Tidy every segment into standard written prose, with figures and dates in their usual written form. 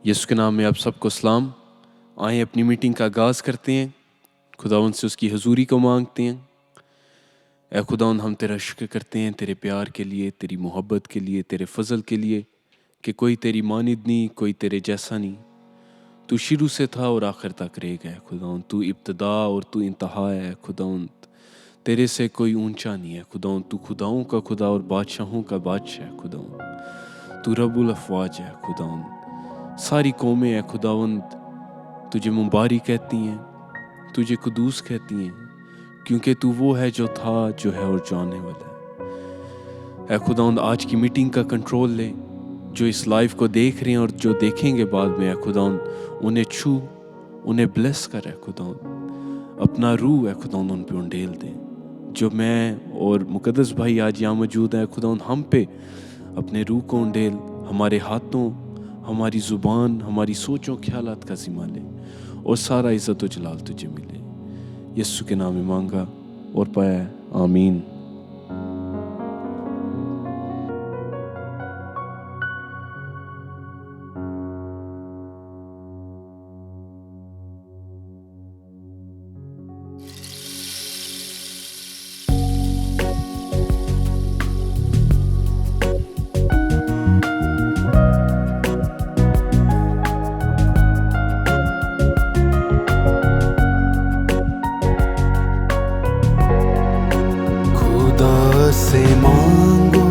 یسوع کے نام میں آپ سب کو سلام. آئیں اپنی میٹنگ کا آغاز کرتے ہیں. خداوند سے اس کی حضوری کو مانگتے ہیں. اے خداوند ہم تیرا شکر کرتے ہیں تیرے پیار کے لیے، تیری محبت کے لیے، تیرے فضل کے لیے کہ کوئی تیری مانند نہیں، کوئی تیرے جیسا نہیں. تو شروع سے تھا اور آخر تک رہے گا. خداوند تو ابتدا اور تو انتہا ہے. خداوند تیرے سے کوئی اونچا نہیں ہے. خداوند تو خداؤں کا خدا اور بادشاہوں کا بادشاہ ہے. خداوند تو رب الافواج ہے. خداوند ساری قومیں اے خداوند تجھے مبارک کہتی ہیں، تجھے قدوس کہتی ہیں، کیونکہ تو وہ ہے جو تھا، جو ہے اور جو آنے والا ہے. اے خداوند آج کی میٹنگ کا کنٹرول لے. جو اس لائف کو دیکھ رہے ہیں اور جو دیکھیں گے بعد میں، اے خداوند انہیں چھو، انہیں بلیس کر. اے خداوند اپنا روح اے خداوند ان پہ انڈیل دیں. جو میں اور مقدس بھائی آج یہاں موجود ہیں، خداوند ہم پہ اپنے روح کو انڈیل. ہمارے ہاتھوں، ہماری زبان، ہماری سوچوں خیالات کا ذمہ لے اور سارا عزت و جلال تجھے ملے. یسوع کے نام میں مانگا اور پایا. آمین. سے مانگو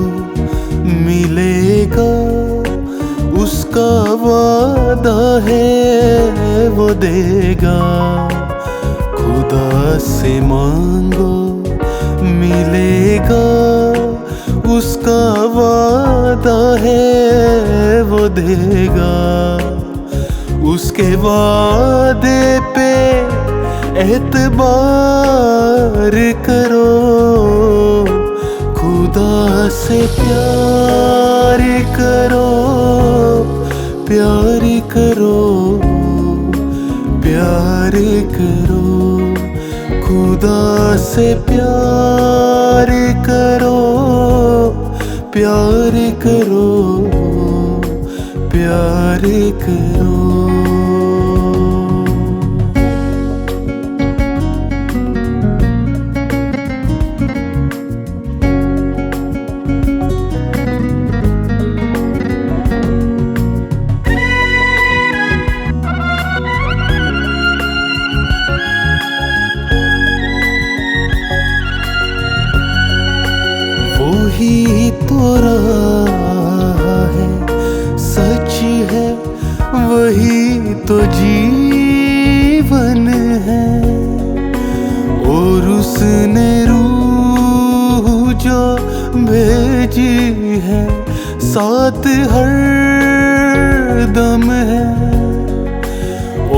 ملے گا، اس کا وعدہ ہے وہ دے گا. خدا سے مانگو ملے گا، اس کا وعدہ ہے وہ دے گا. اس کے وعدے پہ اعتبار کرو، خدا سے پیار کرو، پیار کرو، پیار کرو. خدا سے پیار کرو، پیار کرو، پیار کرو. وہی تو راہ ہے، سچ ہے، وہی تو جیون ہے. اور اس نے روح جو بھیجی ہے ساتھ ہر دم ہے.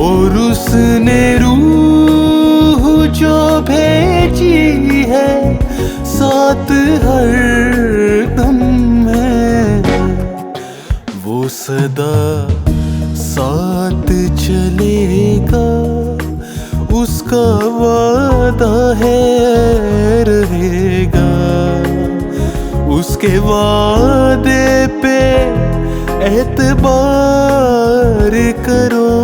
اور اس نے روح جو بھیجی ہے ساتھ ہر دم ہے. وہ سدا ساتھ چلے گا، اس کا وعدہ ہے رہے گا. اس کے وعدے پہ اعتبار کرو،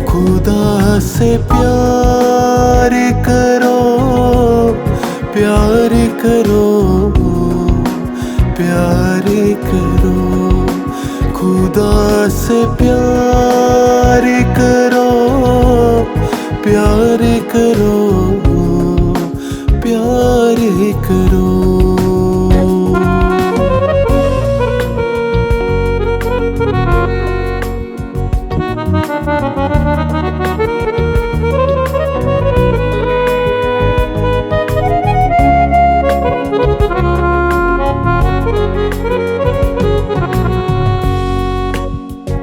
خدا سے پیار کرو، پیار کرو، پیار کرو. خدا سے پیار کرو، پیار کرو، پیار کرو.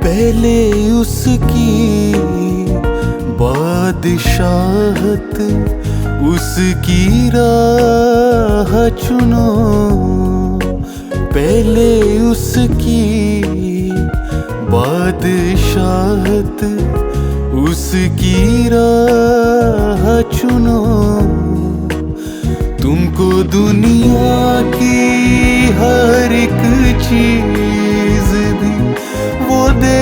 پہلے اس کی بادشاہت، اس کی راہ چنو. پہلے اس کی بادشاہت، اس کی راہ چنو. تم کو دنیا کی ہر ایک چیز بھی وہ دے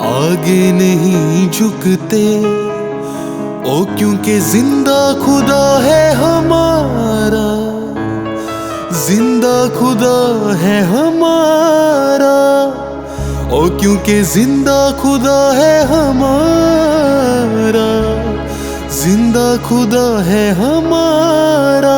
آگے نہیں جھکتے او کیونکہ زندہ خدا ہے ہمارا، زندہ خدا ہے ہمارا، او کیونکہ زندہ خدا ہے ہمارا، زندہ خدا ہے ہمارا۔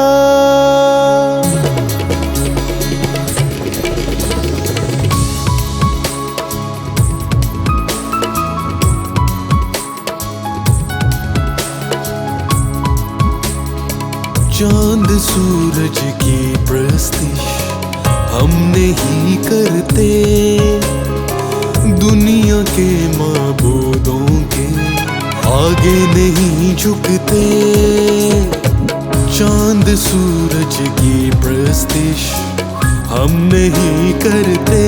چاند سورج کی پرستش ہم نہیں کرتے، دنیا کے معبودوں کے آگے نہیں جھکتے۔ چاند سورج کی پرستش ہم نہیں کرتے،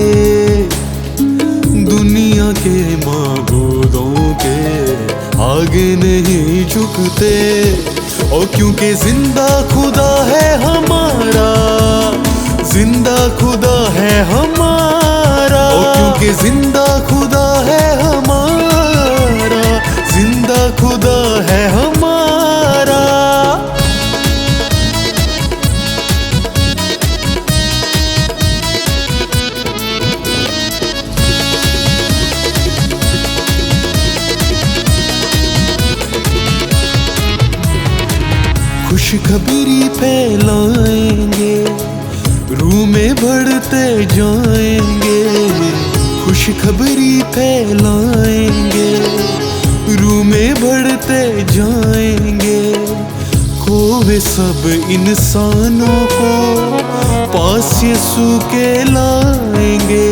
دنیا کے معبودوں کے آگے نہیں جھکتے، اور کیونکہ زندہ خدا ہے ہمارا، زندہ خدا ہے ہمارا، اور کیونکہ زندہ خدا ہے ہمارا، زندہ خدا ہے ہمارا۔ خوشخبری پھیلائیں گے، روح میں بڑھتے جائیں گے، خوشخبری پھیلائیں گے، روح میں بڑھتے جائیں گے، کھوئے سب انسانوں کو پاس یسوع کے لائیں گے،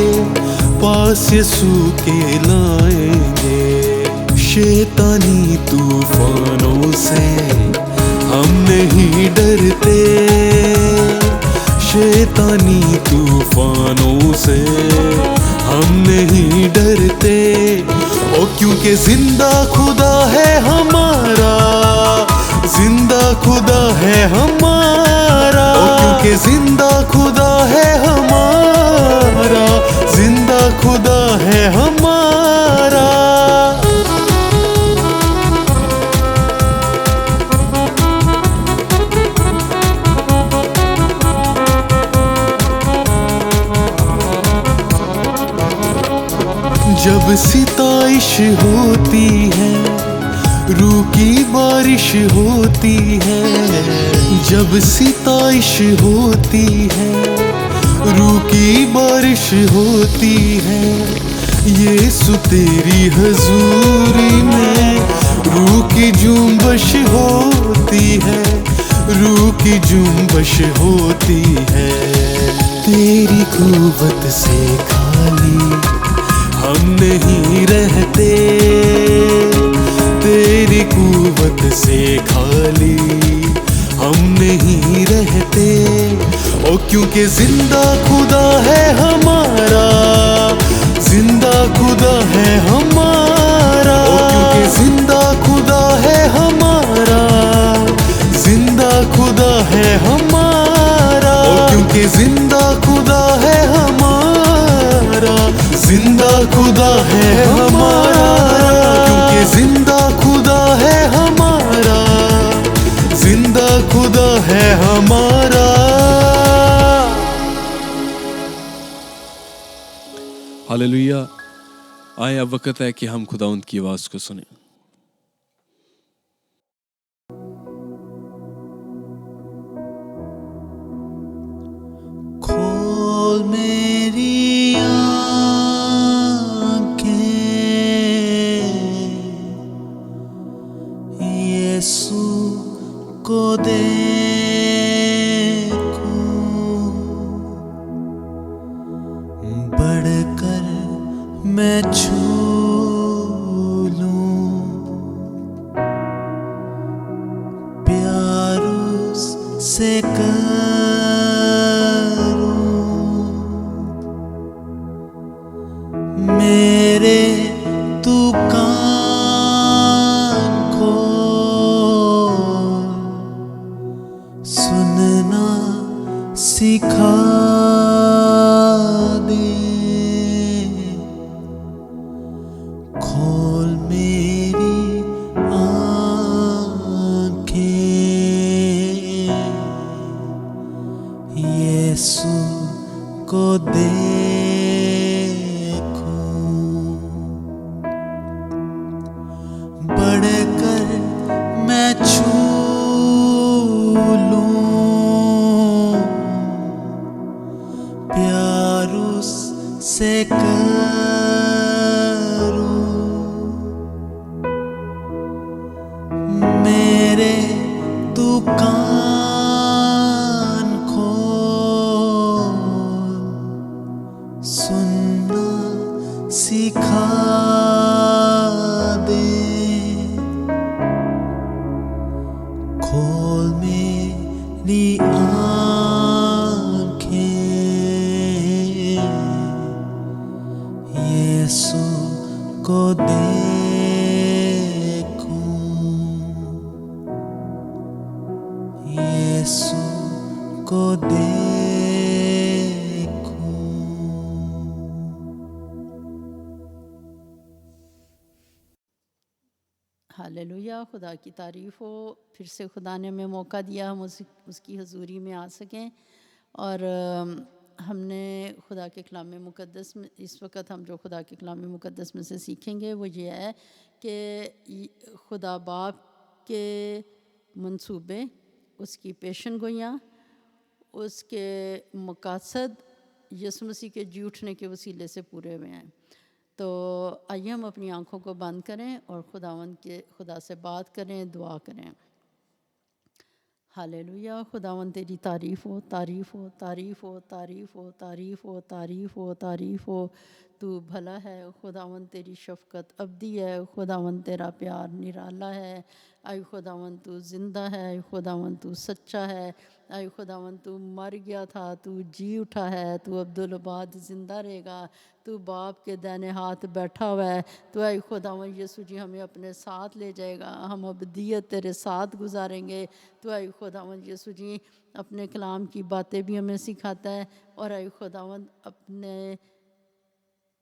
پاس یسوع کے لائیں گے۔ شیطانی طوفانوں سے ہم نہیں ڈرتے، شیطانی طوفانوں سے ہم نہیں ڈرتے، اور کیونکہ زندہ خدا ہے ہمارا، زندہ خدا ہے ہمارا، اور کیونکہ زندہ خدا ہے ہمارا، زندہ خدا ہے ہمارا۔ جب ستائش ہوتی ہے روح کی بارش ہوتی ہے، جب ستائش ہوتی ہے روح کی بارش ہوتی ہے، یسوع تیری حضوری میں روح کی جنبش ہوتی ہے، روح کی جنبش ہوتی ہے۔ تیری قوت سے خالی ہم نہیں رہتے، تیری قوت سے خالی ہم نہیں رہتے، اور کیونکہ زندہ خدا ہے ہمارا، زندہ خدا ہے ہمارا، اور کیونکہ زندہ خدا ہے ہمارا، زندہ خدا ہے ہمارا، اور کیونکہ زندہ خدا ہے ہمارا، زندہ خدا ہے ہمارا، کیونکہ زندہ خدا ہے ہمارا، زندہ خدا ہے ہمارا۔ ہاللویا۔ آئے اب وقت ہے کہ ہم خداوند کی آواز کو سنیں۔ کھول میری آنکھیں یسوع کو دیکھوں، بڑھ کر میں چھو لوں، پیار اس سے میرے تو کان کھول، سننا سکھا دے، کو دیکھوں، بڑھ کر میں چھو لوں، پیار اس سے کروں، میرے تو کان کھول، سننا سکھا دے، کھول میری آنکھیں، یسوع کو دیکھوں، یسوع کو دیکھوں۔ ہاللویا، خدا کی تعریف ہو، پھر سے خدا نے ہمیں موقع دیا ہم اس کی حضوری میں آ سکیں، اور ہم نے خدا کے کلام مقدس میں اس وقت ہم جو خدا کے کلام مقدس میں سے سیکھیں گے وہ یہ ہے کہ خدا باپ کے منصوبے، اس کی پیشن گوئیاں، اس کے مقاصد یسوع مسیح کے جی اٹھنے کے وسیلے سے پورے ہوئے ہیں۔ تو آئیے ہم اپنی آنکھوں کو بند کریں اور خدا سے بات کریں، دعا کریں۔ ہاللویا، خداوند تیری تعریف ہو، تعریف ہو، تعریف ہو، تعریف ہو، تعریف ہو، تعریف ہو، تعریف ہو۔ تو بھلا ہے خداوند، تیری شفقت ابدی ہے، خداوند تیرا پیار نرالا ہے، اے خداوند تو زندہ ہے، اے خداوند تو سچا ہے، اے خداوند تو مر گیا تھا، تو جی اٹھا ہے، تو عبدالآباد زندہ رہے گا، تو باپ کے دائیں ہاتھ بیٹھا ہوا ہے، تو اے خداوند یسوع جی ہمیں اپنے ساتھ لے جائے گا، ہم ابدیت تیرے ساتھ گزاریں گے۔ تو اے خداوند یسوع جی اپنے کلام کی باتیں بھی ہمیں سکھاتا ہے، اور اے خداوند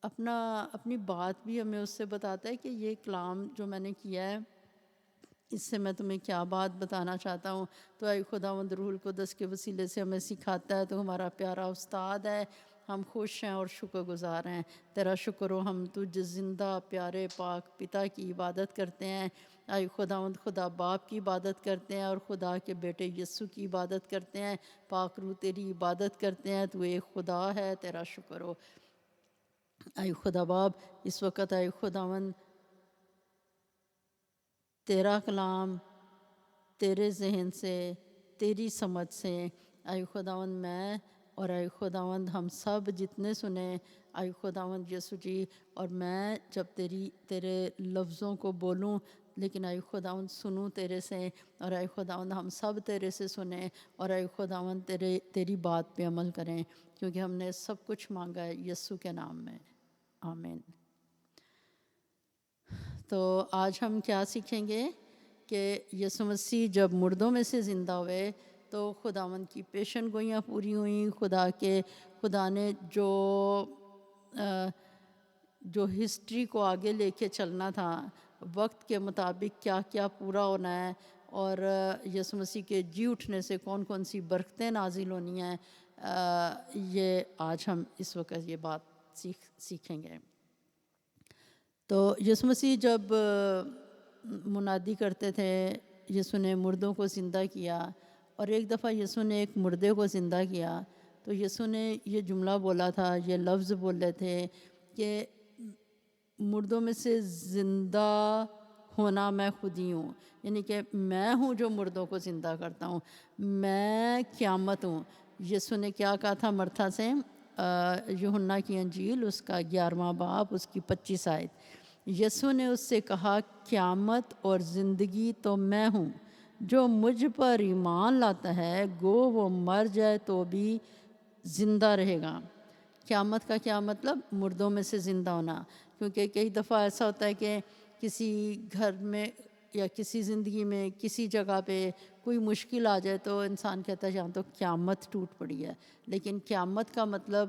اپنی بات بھی ہمیں اس سے بتاتا ہے کہ یہ کلام جو میں نے کیا ہے اس سے میں تمہیں کیا بات بتانا چاہتا ہوں۔ تو اے خداوند روح القدس کے وسیلے سے ہمیں سکھاتا ہے، تو ہمارا پیارا استاد ہے، ہم خوش ہیں اور شکر گزار ہیں، تیرا شکر ہو، ہم تجھ زندہ پیارے پاک پتا کی عبادت کرتے ہیں، اے خداوند خدا باپ کی عبادت کرتے ہیں، اور خدا کے بیٹے یسوع کی عبادت کرتے ہیں، پاک روح تیری عبادت کرتے ہیں، تو ایک خدا ہے، تیرا شکر ہو۔ اے خدا باپ، اس وقت اے خداوند تیرا کلام تیرے ذہن سے، تیری سمجھ سے، اے خداوند میں اور اے خداوند ہم سب جتنے سنیں، اے خداوند یسوع جی، اور میں جب تیرے لفظوں کو بولوں، لیکن اے خداوند سنوں تیرے سے، اور اے خداوند ہم سب تیرے سے سنیں، اور اے خداوند تیری بات پہ عمل کریں، کیونکہ ہم نے سب کچھ مانگا ہے یسوع کے نام میں، آمین۔ تو آج ہم کیا سیکھیں گے کہ یسوع مسیح جب مردوں میں سے زندہ ہوئے تو خداوند کی پیشن گوئیاں پوری ہوئیں، خدا نے جو ہسٹری کو آگے لے کے چلنا تھا، وقت کے مطابق کیا کیا پورا ہونا ہے، اور یسوع مسیح کے جی اٹھنے سے کون کون سی برکتیں نازل ہونی ہیں، یہ آج ہم اس وقت یہ بات سیکھیں گے۔ تو یسوع مسیح جب منادی کرتے تھے، یسوع نے مردوں کو زندہ کیا، اور ایک دفعہ یسوع نے ایک مردے کو زندہ کیا، تو یسوع نے یہ جملہ بولا تھا، یہ لفظ بولے تھے کہ مردوں میں سے زندہ ہونا میں خود ہی ہوں، یعنی کہ میں ہوں جو مردوں کو زندہ کرتا ہوں، میں قیامت ہوں۔ یسوع نے کیا کہا تھا مرتھا سے، یوحنا کی انجیل اس کا 11واں باب اس کی 25 آیت، یسوع نے اس سے کہا، قیامت اور زندگی تو میں ہوں، جو مجھ پر ایمان لاتا ہے گو وہ مر جائے تو بھی زندہ رہے گا۔ قیامت کا کیا مطلب؟ مردوں میں سے زندہ ہونا، کیونکہ کئی دفعہ ایسا ہوتا ہے کہ کسی گھر میں یا کسی زندگی میں کسی جگہ پہ کوئی مشکل آ جائے تو انسان کہتا ہے یہاں تو قیامت ٹوٹ پڑی ہے، لیکن قیامت کا مطلب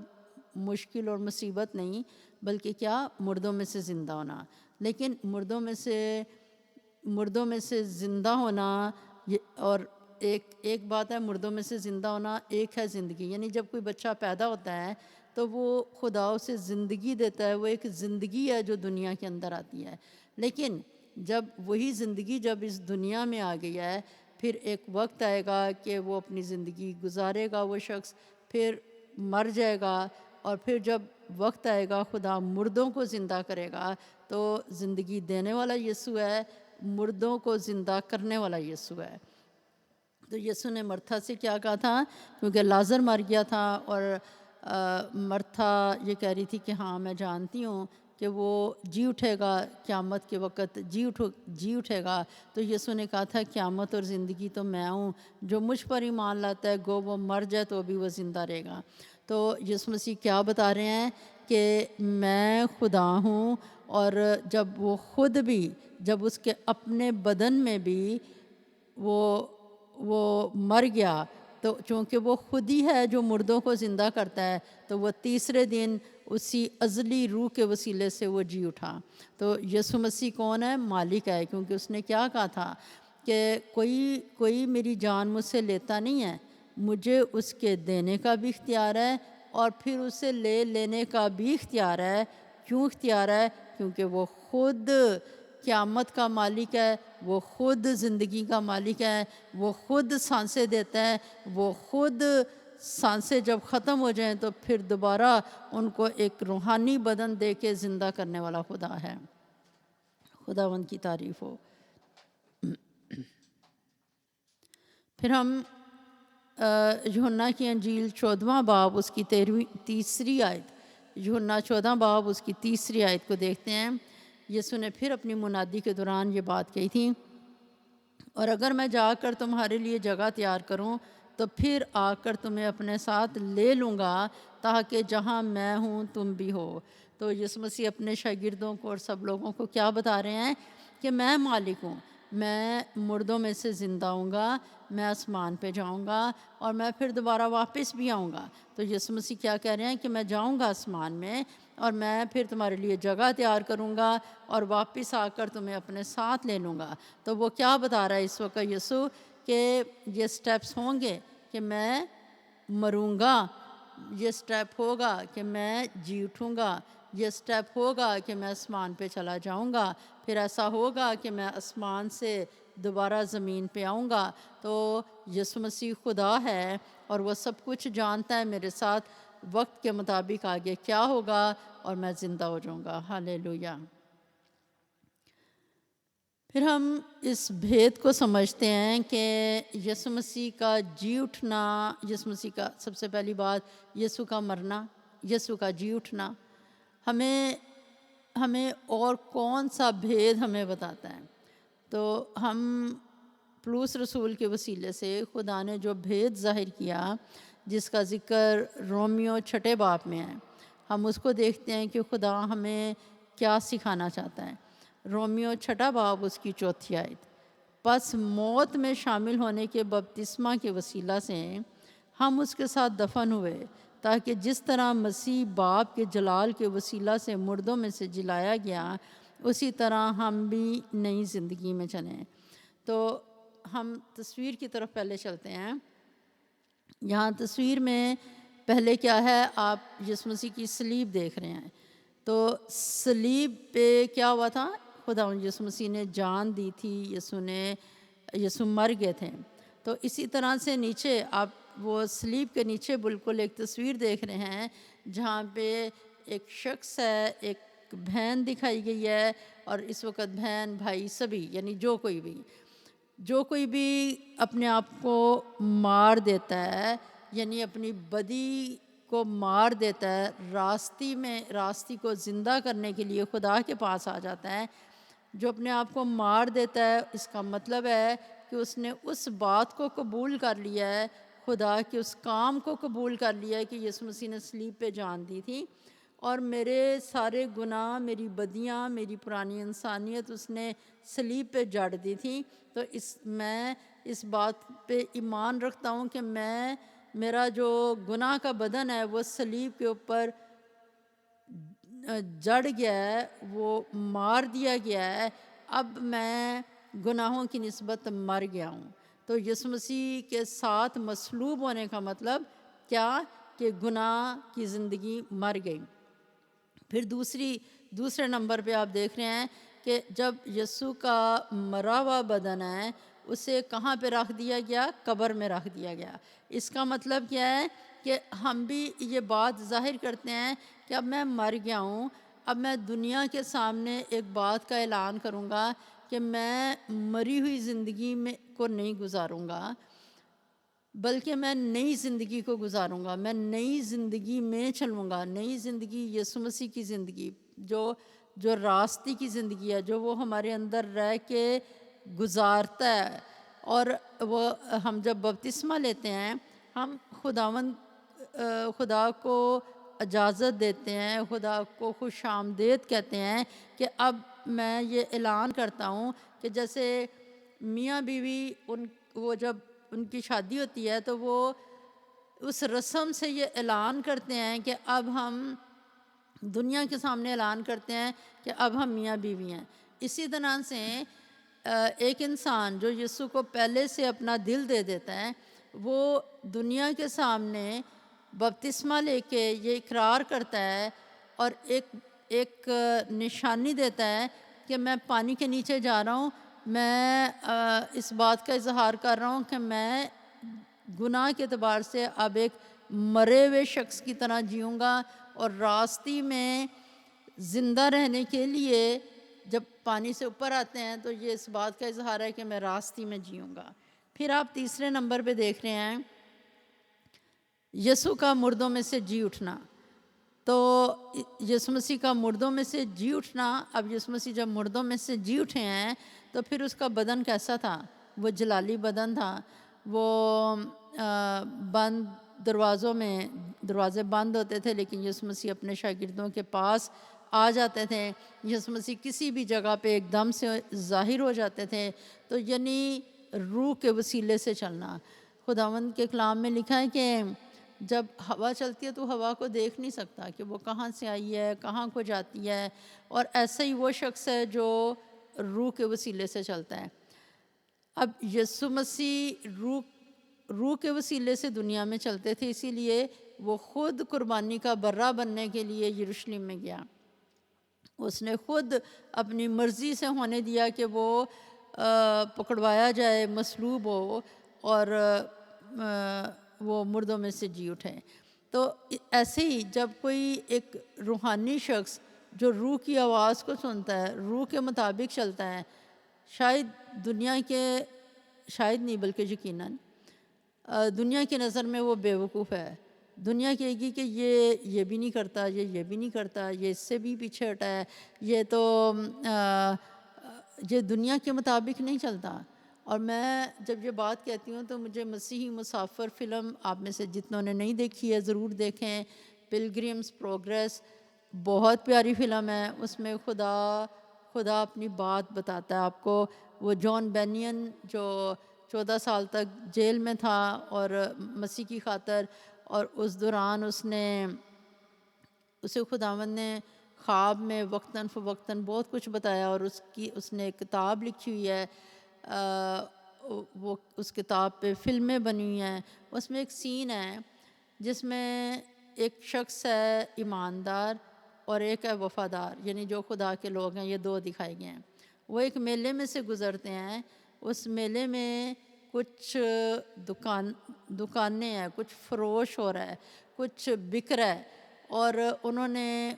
مشکل اور مصیبت نہیں، بلکہ کیا؟ مردوں میں سے زندہ ہونا۔ لیکن مردوں میں سے زندہ ہونا اور ایک بات ہے مردوں میں سے زندہ ہونا، ایک ہے زندگی. یعنی جب کوئی بچہ پیدا ہوتا ہے تو وہ خدا اسے زندگی دیتا ہے، وہ ایک زندگی ہے جو دنیا کے اندر آتی ہے. لیکن جب وہی زندگی جب اس دنیا میں آ گئی ہے، پھر ایک وقت آئے گا کہ وہ اپنی زندگی گزارے گا، وہ شخص پھر مر جائے گا، اور پھر جب وقت آئے گا خدا مردوں کو زندہ کرے گا. تو زندگی دینے والا یسوع ہے، مردوں کو زندہ کرنے والا یسوع ہے. تو یسوع نے مرتھا سے کیا کہا تھا؟ کیونکہ لازر مر گیا تھا، اور مرتھا یہ کہہ رہی تھی کہ ہاں میں جانتی ہوں کہ وہ جی اٹھے گا قیامت کے وقت، جی اٹھے گا. تو یسوع نے کہا تھا قیامت اور زندگی تو میں ہوں، جو مجھ پر ایمان لاتا ہے گو وہ مر جائے تو بھی وہ زندہ رہے گا. تو یسوع مسیح کیا بتا رہے ہیں کہ میں خدا ہوں، اور جب وہ خود بھی، جب اس کے اپنے بدن میں بھی وہ مر گیا، تو چونکہ وہ خود ہی ہے جو مردوں کو زندہ کرتا ہے، تو وہ تیسرے دن اسی ازلی روح کے وسیلے سے وہ جی اٹھا. تو یسوع مسیح کون ہے؟ مالک ہے. کیونکہ اس نے کیا کہا تھا کہ کوئی میری جان مجھ سے لیتا نہیں ہے، مجھے اس کے دینے کا بھی اختیار ہے اور پھر اسے لینے کا بھی اختیار ہے. کیوں اختیار ہے؟ کیونکہ وہ خود قیامت کا مالک ہے، وہ خود زندگی کا مالک ہے، وہ خود سانسیں دیتا ہے، وہ خود سانسیں جب ختم ہو جائیں تو پھر دوبارہ ان کو ایک روحانی بدن دے کے زندہ کرنے والا خدا ہے. خداوند کی تعریف ہو. پھر ہم یوحنا کی انجیل 14واں باب اس کی 3 آیت، یوحنا 14 باب اس کی 3 آیت کو دیکھتے ہیں. یسوع نے پھر اپنی منادی کے دوران یہ بات کہی تھی، اور اگر میں جا کر تمہارے لیے جگہ تیار کروں تو پھر آ کر تمہیں اپنے ساتھ لے لوں گا، تاکہ جہاں میں ہوں تم بھی ہو. تو یسوع مسیح اپنے شاگردوں کو اور سب لوگوں کو کیا بتا رہے ہیں کہ میں مالک ہوں، میں مردوں میں سے زندہ ہوں گا، میں آسمان پہ جاؤں گا اور میں پھر دوبارہ واپس بھی آؤں گا. تو یسوع مسیح کیا کہہ رہے ہیں کہ میں جاؤں گا آسمان میں، اور میں پھر تمہارے لیے جگہ تیار کروں گا اور واپس آ کر تمہیں اپنے ساتھ لے لوں گا. تو وہ کیا بتا رہا ہے اس وقت یسوع کہ یہ سٹیپس ہوں گے کہ میں مروں گا، یہ سٹیپ ہوگا کہ میں جی اٹھوں گا، یہ سٹیپ ہوگا کہ میں آسمان پہ چلا جاؤں گا، پھر ایسا ہوگا کہ میں آسمان سے دوبارہ زمین پہ آؤں گا. تو یسوع مسیح خدا ہے اور وہ سب کچھ جانتا ہے میرے ساتھ وقت کے مطابق آگے کیا ہوگا، اور میں زندہ ہو جاؤں گا. ہاللیلویہ. پھر ہم اس بھید کو سمجھتے ہیں کہ یسوع مسیح کا جی اٹھنا، یسوع مسیح کا سب سے پہلی بات یسوع کا مرنا، یسوع کا جی اٹھنا ہمیں اور کون سا بھید ہمیں بتاتا ہے. تو ہم پولس رسول کے وسیلے سے خدا نے جو بھید ظاہر کیا، جس کا ذکر رومیو 6 باب میں ہے، ہم اس کو دیکھتے ہیں کہ خدا ہمیں کیا سکھانا چاہتا ہے. رومیو 6 باب اس کی 4 آیت، پس موت میں شامل ہونے کے بپتسمہ کے وسیلہ سے ہم اس کے ساتھ دفن ہوئے، تاکہ جس طرح مسیح باپ کے جلال کے وسیلہ سے مردوں میں سے جلایا گیا، اسی طرح ہم بھی نئی زندگی میں چلیں. تو ہم تصویر کی طرف پہلے چلتے ہیں. یہاں تصویر میں پہلے کیا ہے؟ آپ یسوع مسیح کی صلیب دیکھ رہے ہیں. تو صلیب پہ کیا ہوا تھا؟ خدا یسوع مسیح نے جان دی تھی، یسوع مر گئے تھے. تو اسی طرح سے نیچے آپ وہ صلیب کے نیچے بالکل ایک تصویر دیکھ رہے ہیں، جہاں پہ ایک شخص ہے، ایک بہن دکھائی گئی ہے، اور اس وقت بہن بھائی سبھی، یعنی جو کوئی بھی اپنے آپ کو مار دیتا ہے، یعنی اپنی بدی کو مار دیتا ہے، راستی کو زندہ کرنے کے لیے خدا کے پاس آ جاتا ہے. جو اپنے آپ کو مار دیتا ہے، اس کا مطلب ہے کہ اس نے اس بات کو قبول کر لیا ہے، خدا کے اس کام کو قبول کر لیا ہے کہ یسوع مسیح نے صلیب پہ جان دی تھی، اور میرے سارے گناہ، میری بدیاں، میری پرانی انسانیت اس نے صلیب پہ جڑ دی تھی. تو میں اس بات پہ ایمان رکھتا ہوں کہ میرا جو گناہ کا بدن ہے وہ صلیب کے اوپر جڑ گیا ہے، وہ مار دیا گیا ہے. اب میں گناہوں کی نسبت مر گیا ہوں. تو یسوع مسیح کے ساتھ مصلوب ہونے کا مطلب کیا کہ گناہ کی زندگی مر گئی۔ پھر دوسرے نمبر پہ آپ دیکھ رہے ہیں کہ جب یسوع کا مرا ہوا بدن ہے اسے کہاں پہ رکھ دیا گیا؟ قبر میں رکھ دیا گیا۔ اس کا مطلب کیا ہے کہ ہم بھی یہ بات ظاہر کرتے ہیں کہ اب میں مر گیا ہوں، اب میں دنیا کے سامنے ایک بات کا اعلان کروں گا کہ میں مری ہوئی زندگی میں کو نہیں گزاروں گا، بلکہ میں نئی زندگی کو گزاروں گا، میں نئی زندگی میں چلوں گا، نئی زندگی یسوع مسیح کی زندگی جو راستے کی زندگی ہے، جو وہ ہمارے اندر رہ کے گزارتا ہے۔ اور وہ ہم جب بپتسمہ لیتے ہیں ہم خدا کو اجازت دیتے ہیں، خدا کو خوش آمدید کہتے ہیں کہ اب میں یہ اعلان کرتا ہوں کہ جیسے میاں بیوی وہ جب ان کی شادی ہوتی ہے تو وہ اس رسم سے یہ اعلان کرتے ہیں کہ اب ہم دنیا کے سامنے اعلان کرتے ہیں کہ اب ہم میاں بیوی ہیں۔ اسی طرح سے ایک انسان جو یسوع کو پہلے سے اپنا دل دے دیتا ہے وہ دنیا کے سامنے بپتسمہ لے کے یہ اقرار کرتا ہے اور ایک نشانی دیتا ہے کہ میں پانی کے نیچے جا رہا ہوں، میں اس بات کا اظہار کر رہا ہوں کہ میں گناہ کے اعتبار سے اب ایک مرے ہوئے شخص کی طرح جیوں گا، اور راستے میں زندہ رہنے کے لیے جب پانی سے اوپر آتے ہیں تو یہ اس بات کا اظہار ہے کہ میں راستے میں جیوں گا۔ پھر آپ تیسرے نمبر پہ دیکھ رہے ہیں یسوع کا مردوں میں سے جی اٹھنا۔ تو یسوع مسیح کا مردوں میں سے جی اٹھنا، اب یسوع مسیح جب مردوں میں سے جی اٹھے ہیں تو پھر اس کا بدن کیسا تھا؟ وہ جلالی بدن تھا، وہ بند دروازے بند ہوتے تھے، لیکن یسوع مسیح اپنے شاگردوں کے پاس آ جاتے تھے، یسوع مسیح کسی بھی جگہ پہ ایک دم سے ظاہر ہو جاتے تھے۔ تو یعنی روح کے وسیلے سے چلنا۔ خداوند کے کلام میں لکھا ہے کہ جب ہوا چلتی ہے تو ہوا کو دیکھ نہیں سکتا کہ وہ کہاں سے آئی ہے، کہاں کو جاتی ہے، اور ایسا ہی وہ شخص ہے جو روح کے وسیلے سے چلتا ہے۔ اب یسوع مسیح روح کے وسیلے سے دنیا میں چلتے تھے، اسی لیے وہ خود قربانی کا برہ بننے کے لیے یروشلم میں گیا۔ اس نے خود اپنی مرضی سے ہونے دیا کہ وہ پکڑوایا جائے، مصلوب ہو، اور وہ مردوں میں سے جی اٹھے۔ تو ایسے ہی جب کوئی ایک روحانی شخص جو روح کی آواز کو سنتا ہے، روح کے مطابق چلتا ہے، شاید نہیں بلکہ یقیناً دنیا کی نظر میں وہ بیوقوف ہے۔ دنیا کہے گی کہ یہ بھی نہیں کرتا، یہ بھی نہیں کرتا، یہ اس سے بھی پیچھے ہٹا ہے، یہ دنیا کے مطابق نہیں چلتا۔ اور میں جب یہ بات کہتی ہوں تو مجھے مسیحی مسافر فلم آپ میں سے جتنوں نے نہیں دیکھی ہے ضرور دیکھیں، پلگرمز پروگریس، بہت پیاری فلم ہے۔ اس میں خدا اپنی بات بتاتا ہے آپ کو۔ وہ جان بینین جو 14 سال تک جیل میں تھا اور مسیح کی خاطر، اور اس دوران اسے خداوند نے خواب میں وقتاً فوقتاً بہت کچھ بتایا، اور اس نے ایک کتاب لکھی ہوئی ہے، وہ اس کتاب پہ فلمیں بنی ہوئی ہیں۔ اس میں ایک سین ہے جس میں ایک شخص ہے ایماندار اور ایک ہے وفادار، یعنی جو خدا کے لوگ ہیں، یہ دو دکھائے گئے ہیں۔ وہ ایک میلے میں سے گزرتے ہیں، اس میلے میں کچھ دکانیں ہیں، کچھ فروش ہو رہا ہے، کچھ بک رہا ہے، اور انہوں نے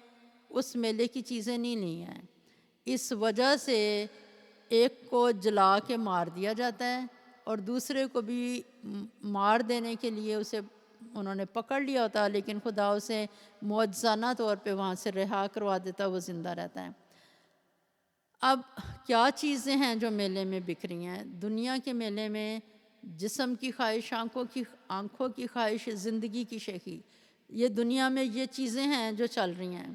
اس میلے کی چیزیں نہیں لی ہیں۔ اس وجہ سے ایک کو جلا کے مار دیا جاتا ہے، اور دوسرے کو بھی مار دینے کے لیے اسے انہوں نے پکڑ لیا ہوتا، لیکن خدا اسے معجزانہ طور پہ وہاں سے رہا کروا دیتا، وہ زندہ رہتا ہے۔ اب کیا چیزیں ہیں جو میلے میں بک رہی ہیں؟ دنیا کے میلے میں جسم کی خواہش، آنکھوں کی خواہش، زندگی کی شیخی، یہ دنیا میں یہ چیزیں ہیں جو چل رہی ہیں۔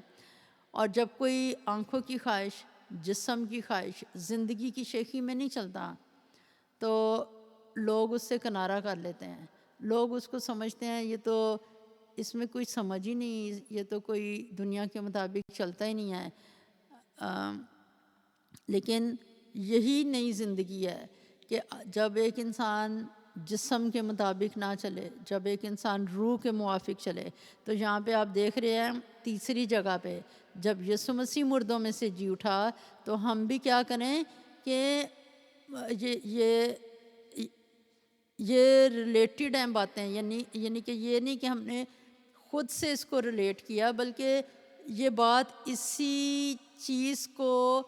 اور جب کوئی آنکھوں کی خواہش، جسم کی خواہش، زندگی کی شیخی میں نہیں چلتا تو لوگ اس سے کنارہ کر لیتے ہیں۔ لوگ اس کو سمجھتے ہیں یہ تو اس میں کوئی سمجھ ہی نہیں، یہ تو کوئی دنیا کے مطابق چلتا ہی نہیں ہے۔ لیکن یہی نئی زندگی ہے، کہ جب ایک انسان جسم کے مطابق نہ چلے، جب ایک انسان روح کے موافق چلے، تو یہاں پہ آپ دیکھ رہے ہیں تیسری جگہ پہ جب یسوع مسیح مردوں میں سے جی اٹھا تو ہم بھی کیا کریں کہ یہ ریلیٹڈ ہیں باتیں، یعنی کہ یہ نہیں کہ ہم نے خود سے اس کو ریلیٹ کیا، بلکہ یہ بات اسی چیز کو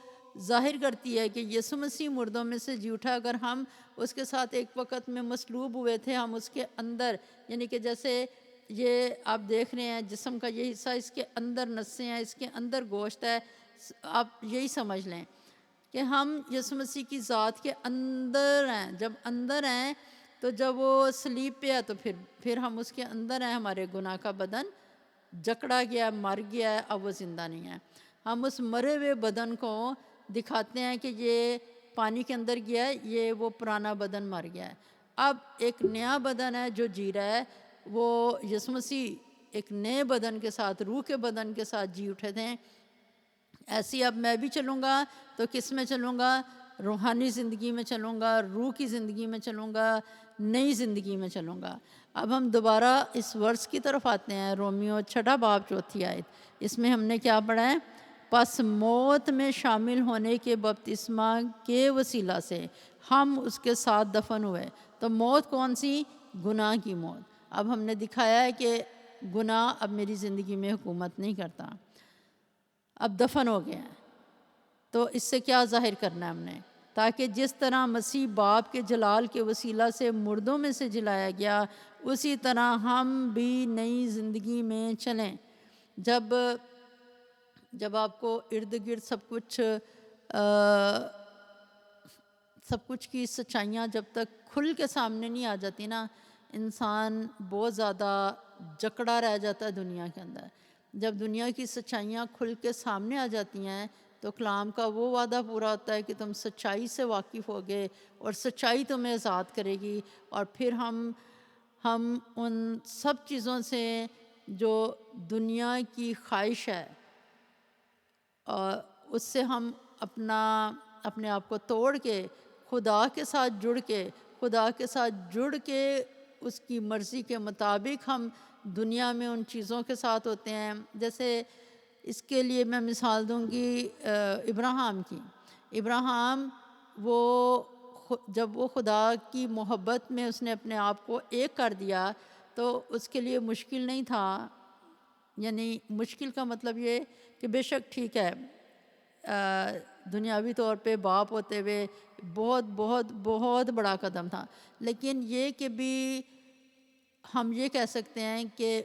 ظاہر کرتی ہے کہ یسوع مسیح مردوں میں سے جی اٹھا۔ اگر ہم اس کے ساتھ ایک وقت میں مصلوب ہوئے تھے، ہم اس کے اندر، یعنی کہ جیسے یہ آپ دیکھ رہے ہیں جسم کا یہ حصہ، اس کے اندر نسیں ہیں، اس کے اندر گوشت ہے، آپ یہی سمجھ لیں کہ ہم یسوع مسیح کی ذات کے اندر ہیں۔ جب اندر ہیں تو جب وہ صلیب پہ ہے تو پھر ہم اس کے اندر ہیں، ہمارے گناہ کا بدن جکڑا گیا، مر گیا ہے، اب وہ زندہ نہیں ہے۔ ہم اس مرے ہوئے بدن کو دکھاتے ہیں کہ یہ پانی کے اندر گیا ہے، یہ وہ پرانا بدن مر گیا ہے، اب ایک نیا بدن ہے جو جی رہا ہے۔ وہ یسوع مسیح ایک نئے بدن کے ساتھ، روح کے بدن کے ساتھ جی اٹھے تھے۔ ایسی اب میں بھی چلوں گا تو کس میں چلوں گا؟ روحانی زندگی میں چلوں گا، روح کی زندگی میں چلوں گا، نئی زندگی میں چلوں گا۔ اب ہم دوبارہ اس ورس کی طرف آتے ہیں، رومیو 6 باب 4 آیت۔ اس میں ہم نے کیا پڑھا ہے؟ پس موت میں شامل ہونے کے بپتسمہ کے وسیلہ سے ہم اس کے ساتھ دفن ہوئے۔ تو موت کون سی؟ گناہ کی موت۔ اب ہم نے دکھایا ہے کہ گناہ اب میری زندگی میں حکومت نہیں کرتا، اب دفن ہو گیا ہے۔ تو اس سے کیا ظاہر کرنا ہے ہم نے؟ تاکہ جس طرح مسیح باپ کے جلال کے وسیلہ سے مردوں میں سے جلایا گیا، اسی طرح ہم بھی نئی زندگی میں چلیں۔ جب آپ کو ارد گرد سب کچھ کی سچائیاں جب تک کھل کے سامنے نہیں آ جاتی نا، انسان بہت زیادہ جکڑا رہ جاتا ہے دنیا کے اندر۔ جب دنیا کی سچائیاں کھل کے سامنے آ جاتی ہیں تو کلام کا وہ وعدہ پورا ہوتا ہے کہ تم سچائی سے واقف ہوگے اور سچائی تمہیں آزاد کرے گی، اور پھر ہم ان سب چیزوں سے جو دنیا کی خواہش ہے اور اس سے ہم اپنے آپ کو توڑ کے خدا کے ساتھ جڑ کے اس کی مرضی کے مطابق ہم دنیا میں ان چیزوں کے ساتھ ہوتے ہیں۔ جیسے اس کے لیے میں مثال دوں گی ابراہیم کی۔ ابراہیم جب وہ خدا کی محبت میں اس نے اپنے آپ کو ایک کر دیا تو اس کے لیے مشکل نہیں تھا، یعنی مشکل کا مطلب یہ کہ بے شک ٹھیک ہے دنیاوی طور پہ باپ ہوتے ہوئے بہت بہت بہت بڑا قدم تھا، لیکن یہ کہ بھی ہم یہ کہہ سکتے ہیں کہ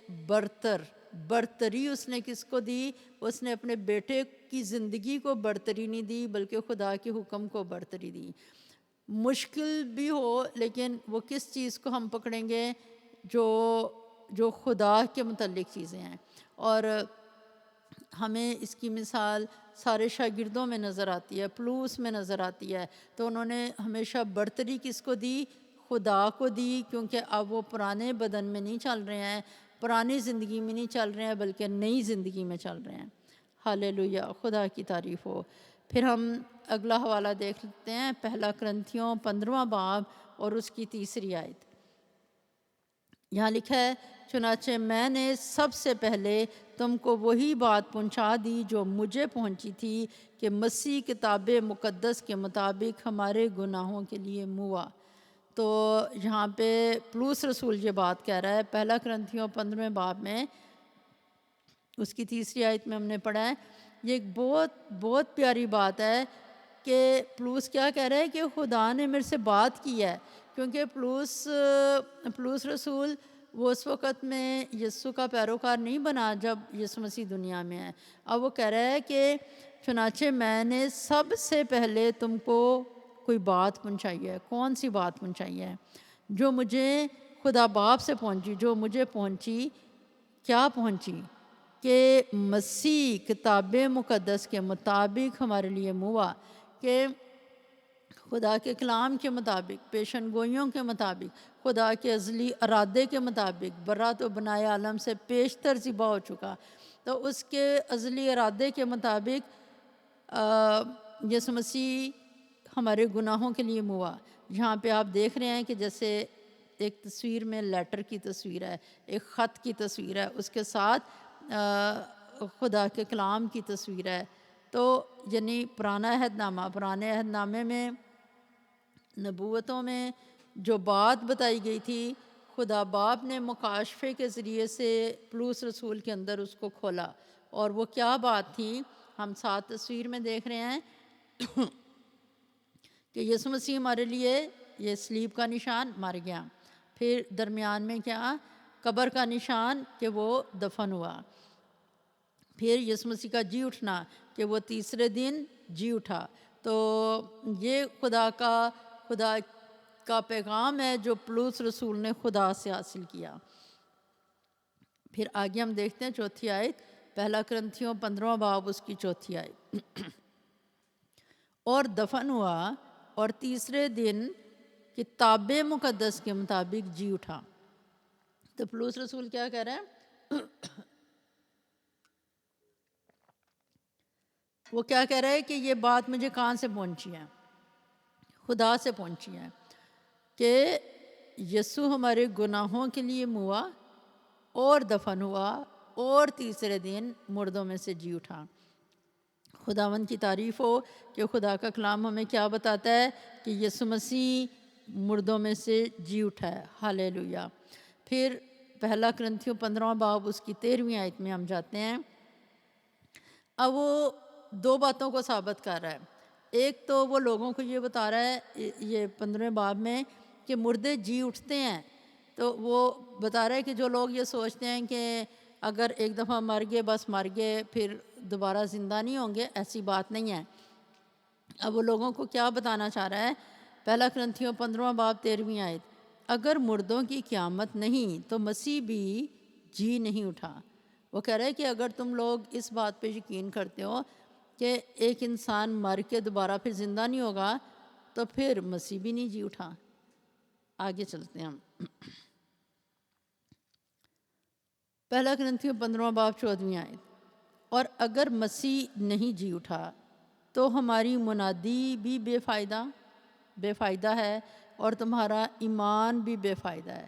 برتری اس نے کس کو دی؟ اس نے اپنے بیٹے کی زندگی کو برتری نہیں دی بلکہ خدا کے حکم کو برتری دی۔ مشکل بھی ہو لیکن وہ کس چیز کو ہم پکڑیں گے؟ جو خدا کے متعلق چیزیں ہیں۔ اور ہمیں اس کی مثال سارے شاگردوں میں نظر آتی ہے، پلوس میں نظر آتی ہے۔ تو انہوں نے ہمیشہ برتری کس کو دی؟ خدا کو دی، کیونکہ اب وہ پرانے بدن میں نہیں چل رہے ہیں، پرانی زندگی میں نہیں چل رہے ہیں بلکہ نئی زندگی میں چل رہے ہیں۔ ہالےلویا، خدا کی تعریف ہو۔ پھر ہم اگلا حوالہ دیکھ لیتے ہیں، 1 کرنتھیوں 15 باب اور اس کی 3 آیت۔ یہاں لکھا ہے، چنانچہ میں نے سب سے پہلے تم کو وہی بات پہنچا دی جو مجھے پہنچی تھی کہ مسیح کتاب مقدس کے مطابق ہمارے گناہوں کے لیے موا۔ تو یہاں پہ پلوس رسول یہ بات کہہ رہا ہے 1 کرنتھیوں 15 باب میں، اس کی 3 آیت میں ہم نے پڑھا ہے۔ یہ ایک بہت بہت پیاری بات ہے کہ پلوس کیا کہہ رہا ہے کہ خدا نے میرے سے بات کی ہے، کیونکہ پلوس رسول وہ اس وقت میں یسوع کا پیروکار نہیں بنا جب یسوع مسیح دنیا میں ہے۔ اب وہ کہہ رہا ہے کہ چنانچہ میں نے سب سے پہلے تم کو کوئی بات پہنچائی ہے۔ کون سی بات پہنچائی ہے؟ جو مجھے خدا باپ سے پہنچی، جو مجھے پہنچی، کیا پہنچی؟ کہ مسیح کتاب مقدس کے مطابق ہمارے لیے موا، کہ خدا کے کلام کے مطابق، پیشن گوئیوں کے مطابق، خدا کے ازلی ارادے کے مطابق، برات و بنائے عالم سے پیشتر ذبح ہو چکا، تو اس کے ازلی ارادے کے مطابق یسوع مسیح ہمارے گناہوں کے لیے موا۔ یہاں پہ آپ دیکھ رہے ہیں کہ جیسے ایک تصویر میں لیٹر کی تصویر ہے، ایک خط کی تصویر ہے، اس کے ساتھ خدا کے کلام کی تصویر ہے. تو یعنی پرانے عہد نامے میں نبوتوں میں جو بات بتائی گئی تھی، خدا باپ نے مکاشفے کے ذریعے سے پولس رسول کے اندر اس کو کھولا. اور وہ کیا بات تھی؟ ہم ساتھ تصویر میں دیکھ رہے ہیں کہ یسوع مسیح ہمارے لیے یہ صلیب کا نشان مر گیا، پھر درمیان میں کیا؟ قبر کا نشان کہ وہ دفن ہوا، پھر یسوع مسیح کا جی اٹھنا کہ وہ تیسرے دن جی اٹھا. تو یہ خدا کا پیغام ہے جو پولس رسول نے خدا سے حاصل کیا. پھر آگے ہم دیکھتے ہیں چوتھی آیت، پہلا کرنتھیوں 15واں باب اس کی چوتھی آیت. اور دفن ہوا اور تیسرے دن کتاب مقدس کے مطابق جی اٹھا. تو پولس رسول کیا کہہ رہے ہیں؟ وہ کیا کہہ رہا ہے کہ یہ بات مجھے کہاں سے پہنچی ہے؟ خدا سے پہنچی ہے کہ یسوع ہمارے گناہوں کے لیے ہوا اور دفن ہوا اور تیسرے دن مردوں میں سے جی اٹھا. خداوند کی تعریف ہو کہ خدا کا کلام ہمیں کیا بتاتا ہے کہ یسوع مسیح مردوں میں سے جی اٹھا ہے. ہاللیلویا. پھر پہلا کرنتھیوں 15واں باب اس کی 13ویں آیت میں ہم جاتے ہیں. اب وہ دو باتوں کو ثابت کر رہا ہے. ایک تو وہ لوگوں کو یہ بتا رہا ہے یہ 15ویں باب میں کہ مردے جی اٹھتے ہیں. تو وہ بتا رہا ہے کہ جو لوگ یہ سوچتے ہیں کہ اگر ایک دفعہ مر گئے بس مر گئے پھر دوبارہ زندہ نہیں ہوں گے، ایسی بات نہیں ہے. اب وہ لوگوں کو کیا بتانا چاہ رہا ہے؟ پہلا کرنتھیوں 15واں باب 13ویں آیت، اگر مردوں کی قیامت نہیں تو مسیح بھی جی نہیں اٹھا. وہ کہہ رہے ہیں کہ اگر تم لوگ اس بات پہ یقین کرتے ہو کہ ایک انسان مر کے دوبارہ پھر زندہ نہیں ہوگا تو پھر مسیح بھی نہیں جی اٹھا. آگے چلتے ہیں ہم. پہلا کرنتھیوں 15واں باب 14ویں آیت، اور اگر مسیح نہیں جی اٹھا تو ہماری منادی بھی بے فائدہ ہے اور تمہارا ایمان بھی بے فائدہ ہے.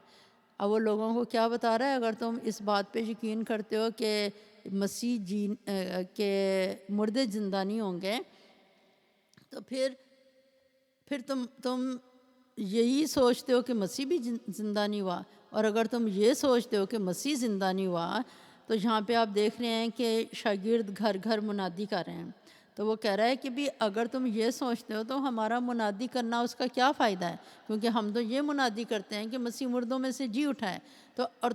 اب وہ لوگوں کو کیا بتا رہا ہے؟ اگر تم اس بات پہ یقین کرتے ہو کہ مسیح کہ مردے زندہ نہیں ہوں گے تو پھر تم یہی سوچتے ہو کہ مسیح بھی زندہ نہیں ہوا. اور اگر تم یہ سوچتے ہو کہ مسیح زندہ نہیں ہوا تو یہاں پہ آپ دیکھ رہے ہیں کہ شاگرد گھر گھر منادی کر رہے ہیں. تو وہ کہہ رہا ہے کہ بھی اگر تم یہ سوچتے ہو تو ہمارا منادی کرنا اس کا کیا فائدہ ہے؟ کیونکہ ہم تو یہ منادی کرتے ہیں کہ مسیح مردوں میں سے جی اٹھا ہے. تو اور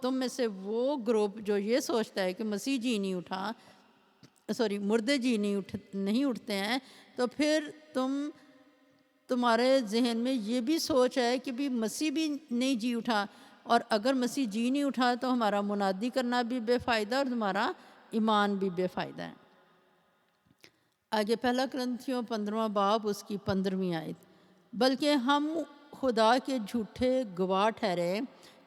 تم میں سے وہ گروپ جو یہ سوچتا ہے کہ مسیح جی نہیں اٹھا، مردے جی نہیں اٹھتے ہیں، تو پھر تمہارے ذہن میں یہ بھی سوچ ہے کہ بھی مسیح بھی نہیں جی اٹھا، اور اگر مسیح جی نہیں اٹھا تو ہمارا منادی کرنا بھی بے فائدہ اور تمہارا ایمان بھی بے فائدہ ہے. آگے پہلا کرنتھیوں 15واں باب اس کی 15ویں آیت، بلکہ ہم خدا کے جھوٹے گواہ ٹھہرے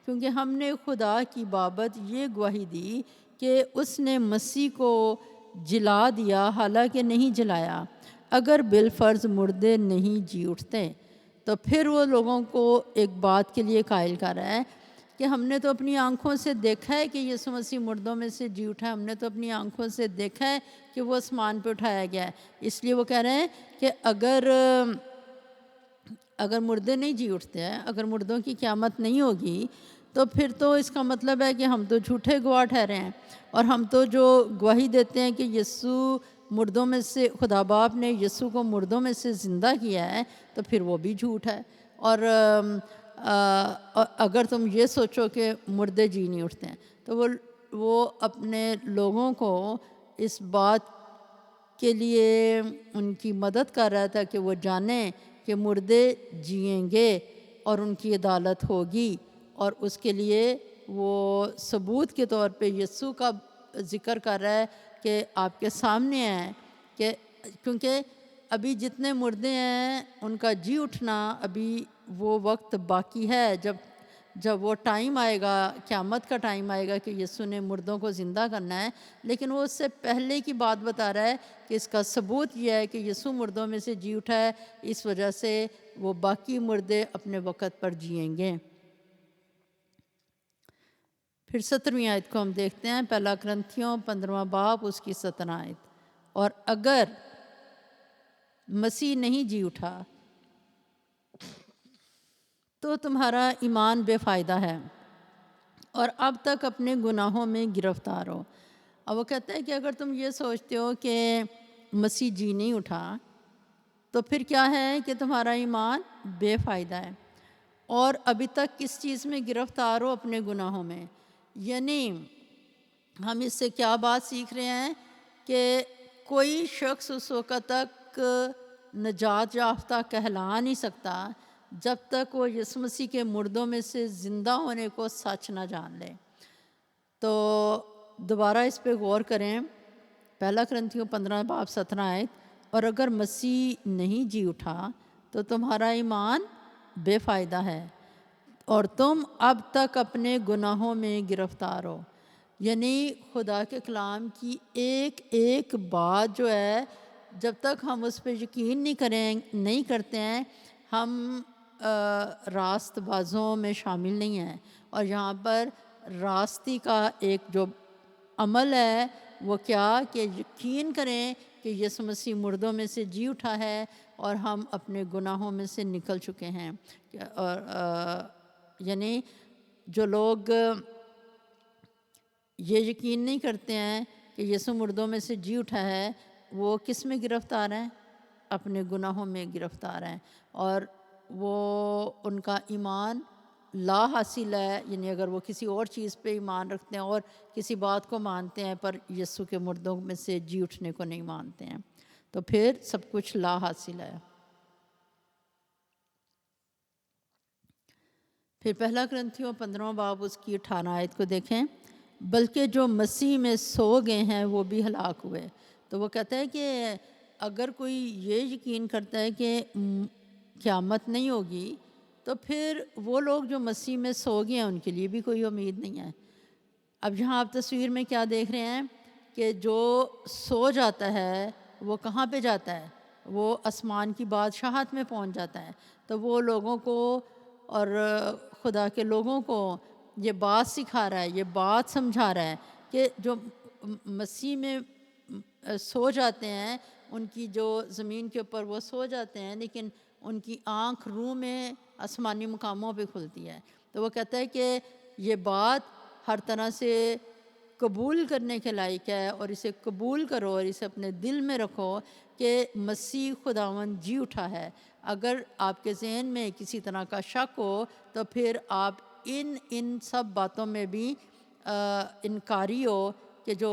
کیونکہ ہم نے خدا کی بابت یہ گواہی دی کہ اس نے مسیح کو جلا دیا حالانکہ نہیں جلایا. اگر بالفرض مردے نہیں جی اٹھتے. تو پھر وہ لوگوں کو ایک بات کے لیے قائل کر رہا ہے کہ ہم نے تو اپنی آنکھوں سے دیکھا ہے کہ یسوع مسیح مردوں میں سے جی اٹھا ہے، ہم نے تو اپنی آنکھوں سے دیکھا ہے کہ وہ آسمان پہ اٹھایا گیا ہے. اس لیے وہ کہہ رہے ہیں کہ اگر مردے نہیں جی اٹھتے ہیں، اگر مردوں کی قیامت نہیں ہوگی تو پھر تو اس کا مطلب ہے کہ ہم تو جھوٹے گواہ ٹھہرے ہیں، اور ہم تو جو گواہی دیتے ہیں کہ یسوع مردوں میں سے خدا باپ نے یسوع کو مردوں میں سے زندہ کیا ہے تو پھر وہ بھی جھوٹ ہے. اور اگر تم یہ سوچو کہ مردے جی نہیں اٹھتے ہیں تو وہ اپنے لوگوں کو اس بات کے لیے ان کی مدد کر رہا تھا کہ وہ جانیں کہ مردے جئیں گے اور ان کی عدالت ہوگی، اور اس کے لیے وہ ثبوت کے طور پہ یسوع کا ذکر کر رہا ہے کہ آپ کے سامنے ہے کہ کیونکہ ابھی جتنے مردے ہیں ان کا جی اٹھنا ابھی وہ وقت باقی ہے جب جب وہ ٹائم آئے گا، قیامت کا ٹائم آئے گا کہ یسوع نے مردوں کو زندہ کرنا ہے، لیکن وہ اس سے پہلے کی بات بتا رہا ہے کہ اس کا ثبوت یہ ہے کہ یسوع مردوں میں سے جی اٹھا ہے، اس وجہ سے وہ باقی مردے اپنے وقت پر جئیں گے۔ پھر 17ویں آیت کو ہم دیکھتے ہیں، پہلا کرنتھیوں 15واں باب اس کی 17 آیت۔ اور اگر مسیح نہیں جی اٹھا تو تمہارا ایمان بے فائدہ ہے اور اب تک اپنے گناہوں میں گرفتار ہو۔ اب وہ کہتا ہے کہ اگر تم یہ سوچتے ہو کہ مسیح جی نہیں اٹھا تو پھر کیا ہے کہ تمہارا ایمان بے فائدہ ہے اور ابھی تک کس چیز میں گرفتار ہو؟ اپنے گناہوں میں۔ یعنی ہم اس سے کیا بات سیکھ رہے ہیں کہ کوئی شخص اس وقت تک نجات یافتہ کہلا نہیں سکتا جب تک وہ یسوع مسیح کے مردوں میں سے زندہ ہونے کو سچ نہ جان لے۔ تو دوبارہ اس پہ غور کریں، پہلا کرنتھیوں 15 باب 17 آیت، اور اگر مسیح نہیں جی اٹھا تو تمہارا ایمان بے فائدہ ہے اور تم اب تک اپنے گناہوں میں گرفتار ہو۔ یعنی خدا کے کلام کی ایک ایک بات جو ہے، جب تک ہم اس پہ یقین نہیں کرتے ہیں، ہم راست بازوں میں شامل نہیں ہیں۔ اور یہاں پر راستی کا ایک جو عمل ہے وہ کیا کہ یقین کریں کہ یسوع مسیح مردوں میں سے جی اٹھا ہے اور ہم اپنے گناہوں میں سے نکل چکے ہیں۔ اور یعنی جو لوگ یہ یقین نہیں کرتے ہیں کہ یسوع مردوں میں سے جی اٹھا ہے، وہ کس میں گرفتار ہیں؟ اپنے گناہوں میں گرفتار ہیں، اور وہ ان کا ایمان لا حاصل ہے۔ یعنی اگر وہ کسی اور چیز پہ ایمان رکھتے ہیں اور کسی بات کو مانتے ہیں پر یسوع کے مردوں میں سے جی اٹھنے کو نہیں مانتے ہیں، تو پھر سب کچھ لا حاصل ہے۔ پھر پہلا کرنتھیوں 15 باب اس کی 18 آیت کو دیکھیں، بلکہ جو مسیح میں سو گئے ہیں وہ بھی ہلاک ہوئے۔ تو وہ کہتا ہے کہ اگر کوئی یہ یقین کرتا ہے کہ قیامت نہیں ہوگی تو پھر وہ لوگ جو مسیح میں سو گئے ہیں ان کے لیے بھی کوئی امید نہیں ہے۔ اب یہاں آپ تصویر میں کیا دیکھ رہے ہیں کہ جو سو جاتا ہے وہ کہاں پہ جاتا ہے؟ وہ آسمان کی بادشاہت میں پہنچ جاتا ہے۔ تو وہ لوگوں کو اور خدا کے لوگوں کو یہ بات سکھا رہا ہے، یہ بات سمجھا رہا ہے کہ جو مسیح میں سو جاتے ہیں، ان کی جو زمین کے اوپر وہ سو جاتے ہیں، لیکن ان کی آنکھ روح میں آسمانی مقاموں پہ کھلتی ہے۔ تو وہ کہتا ہے کہ یہ بات ہر طرح سے قبول کرنے کے لائق ہے، اور اسے قبول کرو اور اسے اپنے دل میں رکھو کہ مسیح خداوند جی اٹھا ہے۔ اگر آپ کے ذہن میں کسی طرح کا شک ہو تو پھر آپ ان سب باتوں میں بھی انکاری ہو کہ جو